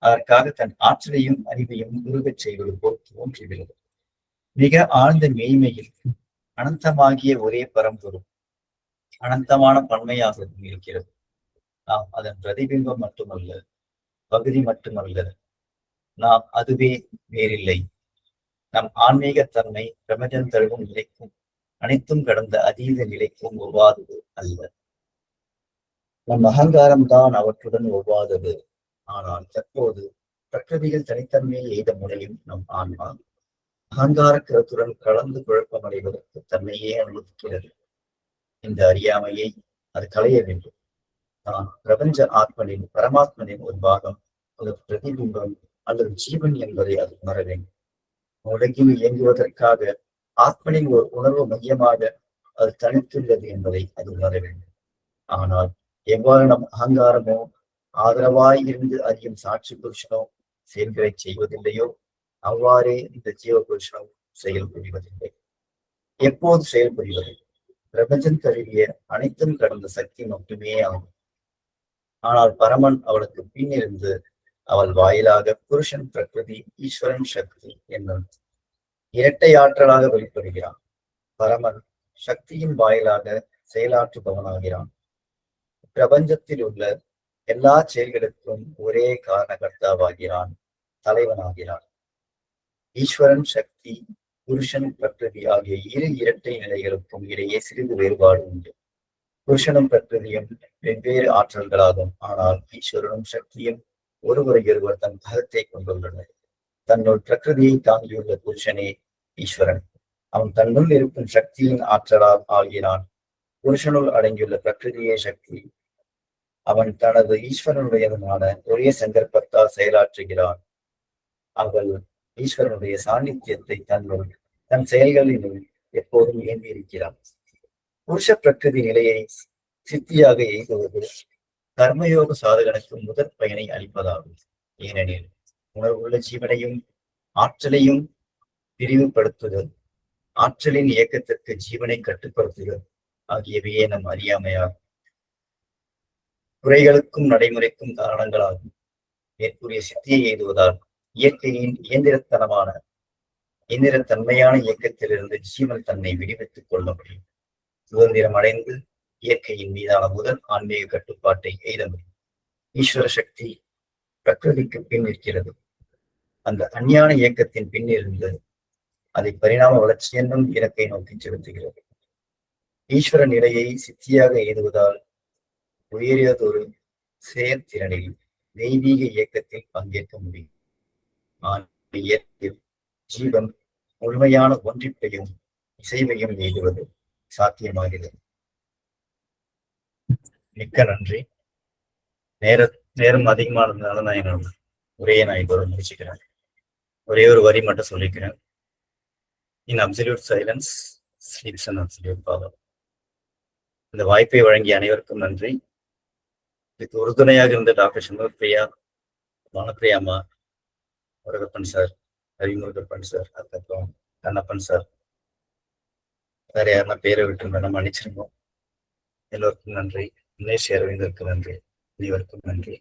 அதற்காக தன் ஆற்றலையும் அறிவையும் உருகச் செய்வது போல் தோன்றுகிறது. மிக ஆழ்ந்த மெய்மையில் அனந்தமாகிய ஒரே பரம்பொருள் அனந்தமான பன்மையாகவும் இருக்கிறது. நாம் அதன் பிரதிபிம்பம் மட்டுமல்ல, பகுதி மட்டுமல்ல, நாம் அதுவே வேறில்லை. நம் ஆன்மீகத்தன்மை பிரபஞ்சம் தழுவும் நிலைக்கும் அனைத்தும் கடந்த அதீத நிலைக்கும் ஒவ்வாதது அல்ல. நம் அகங்காரம் தான் அவற்றுடன் ஒவ்வாதது. ஆனால் தற்போது பிரகிருதியில் தனித்தன்மையை எய்த முறையும் நம் ஆன்மா அகங்கார கருத்துடன் கலந்து குழப்பமடைவதற்கு தன்மையே அனுமதிக்கிறது. இந்த அறியாமையை அது களைய வேண்டும். நான் பிரபஞ்ச ஆத்மனின் பரமாத்மனின் ஒரு பாகம் அல்லது பிரதிபிம்பம் அல்லது ஜீவன் என்பதை அது உணர வேண்டும். உலகில் இயங்குவதற்காக ஆத்மனின் ஒரு உணர்வு மையமாக அது தனித்துள்ளது என்பதை அது உணர வேண்டும். ஆனால் எவ்வாறு நம் அகங்காரமோ ஆதரவாய் இருந்து அறியும் சாட்சி புருஷனோ செயல்களை செய்வதில்லையோ அவ்வாறே இந்த ஜீவ புருஷனும் செயல் புரிவதில்லை. எப்போது செயல் புரிவது? பிரபஞ்சம் தழுவிய அனைத்தும் கடந்த சக்தி மட்டுமே ஆகும். ஆனால் பரமன் அவளுக்கு பின்னிருந்து அவள் வாயிலாக புருஷன் பிரகிருதி ஈஸ்வரன் சக்தி என்னும் இரட்டை ஆற்றலாக வெளிப்படுகிறான். பரமன் சக்தியின் வாயிலாக செயலாற்றுபவனாகிறான். பிரபஞ்சத்தில் உள்ள எல்லா செயல்களுக்கும் ஒரே காரணகர்த்தாவாகிறான், தலைவனாகிறான். ஈஸ்வரன் சக்தி புருஷன் பிரகிருதி ஆகிய இரு இரட்டை நிலைகளுக்கும் இடையே சிறிது வேறுபாடு உண்டு. புருஷனும் பிரகிருதியும் வெவ்வேறு ஆற்றல்களாகும். ஆனால் ஈஸ்வரனும் சக்தியும் ஒருவரையொருவர் தன் பகத்தை கொண்டுள்ளனர். தன்னுள் பிரகிருதியை தாங்கியுள்ள புருஷனே ஈஸ்வரன். அவன் தன்னுள் இருக்கும் சக்தியின் ஆற்றலால் ஆகிறான். புருஷனுள் அடங்கியுள்ள பிரகிருதியே சக்தி. அவன் தனது ஈஸ்வரனுடையதுமான ஒரே சந்தர்ப்பத்தால் செயலாற்றுகிறான். அவள் ஈஸ்வரனுடைய சாநித்தியத்தை தன்னுள் தன் செயல்களினுள் எப்போதும் ஏந்தியிருக்கிறான். புருஷ பிரகிருதி நிலையை சித்தியாக எய்துவது கர்மயோக சாதகனுக்கு முதற் பயனை அளிப்பதாகும். ஏனெனில் உணர்வுள்ள ஜீவனையும் ஆற்றலையும் பிரிவுபடுத்துதல், ஆற்றலின் இயக்கத்திற்கு ஜீவனை கட்டுப்படுத்துதல் ஆகியவையே நம் அறியாமையாகும். குறைகளுக்கும் நடைமுறைக்கும் காரணங்களாகும். மேற்கூறிய சித்தியை எய்துவதால் இயற்கையின் இயந்திரத்தன்மையான இயக்கத்திலிருந்து ஜீவன் தன்னை விடுவித்துக் கொள்ள முடியும். சுதந்திரம் அடைந்து இயற்கையின் மீதான முதல் ஆன்மீக கட்டுப்பாட்டை எய்த முடியும். ஈஸ்வர சக்தி பிரகிருதிக்கு பின் நிற்கிறது. அந்த அஞ்ஞான இயக்கத்தின் பின்னிருந்து அதை பரிணாம வளர்ச்சி என்னும் இலக்கை நோக்கி செலுத்துகிறது. ஈஸ்வர நிலையை சித்தியாக எய்துவதால் உயரியதொரு செயற்திறனில் தெய்வீக இயக்கத்தில் பங்கேற்க முடியும். இயற்கையில் ஜீவன் முழுமையான ஒன்றிப்பையும் இசைவையும் எய்துவது சாத்தியமாகிறது. மிக்க நன்றி. நேரம் அதிகமானதுனால நான் என்னோட உரையை நான் இதோட முடிச்சுக்கிறேன். ஒரே ஒரு வரி மட்டும் சொல்லிக்கிறேன். In absolute silence sleeps and absolute power. இந்த வாய்ப்பை வழங்கிய அனைவருக்கும் நன்றி. இதுக்கு உறுதுணையாக இருந்த டாக்டர் சண்முகப்பிரியா, வானப்பிரியாமா, முருகப்பன் சார், ரவிமுருகப்பன் சார், அதுக்கப்புறம் கண்ணப்பன் சார், வேற யாருன்னா பேரை விட்டு நம்ம மன்னிச்சிருந்தோம். எல்லோருக்கும் நன்றி. தினேஷ் அரவிந்தருக்கு நன்றி. அனைவருக்கும் நன்றி.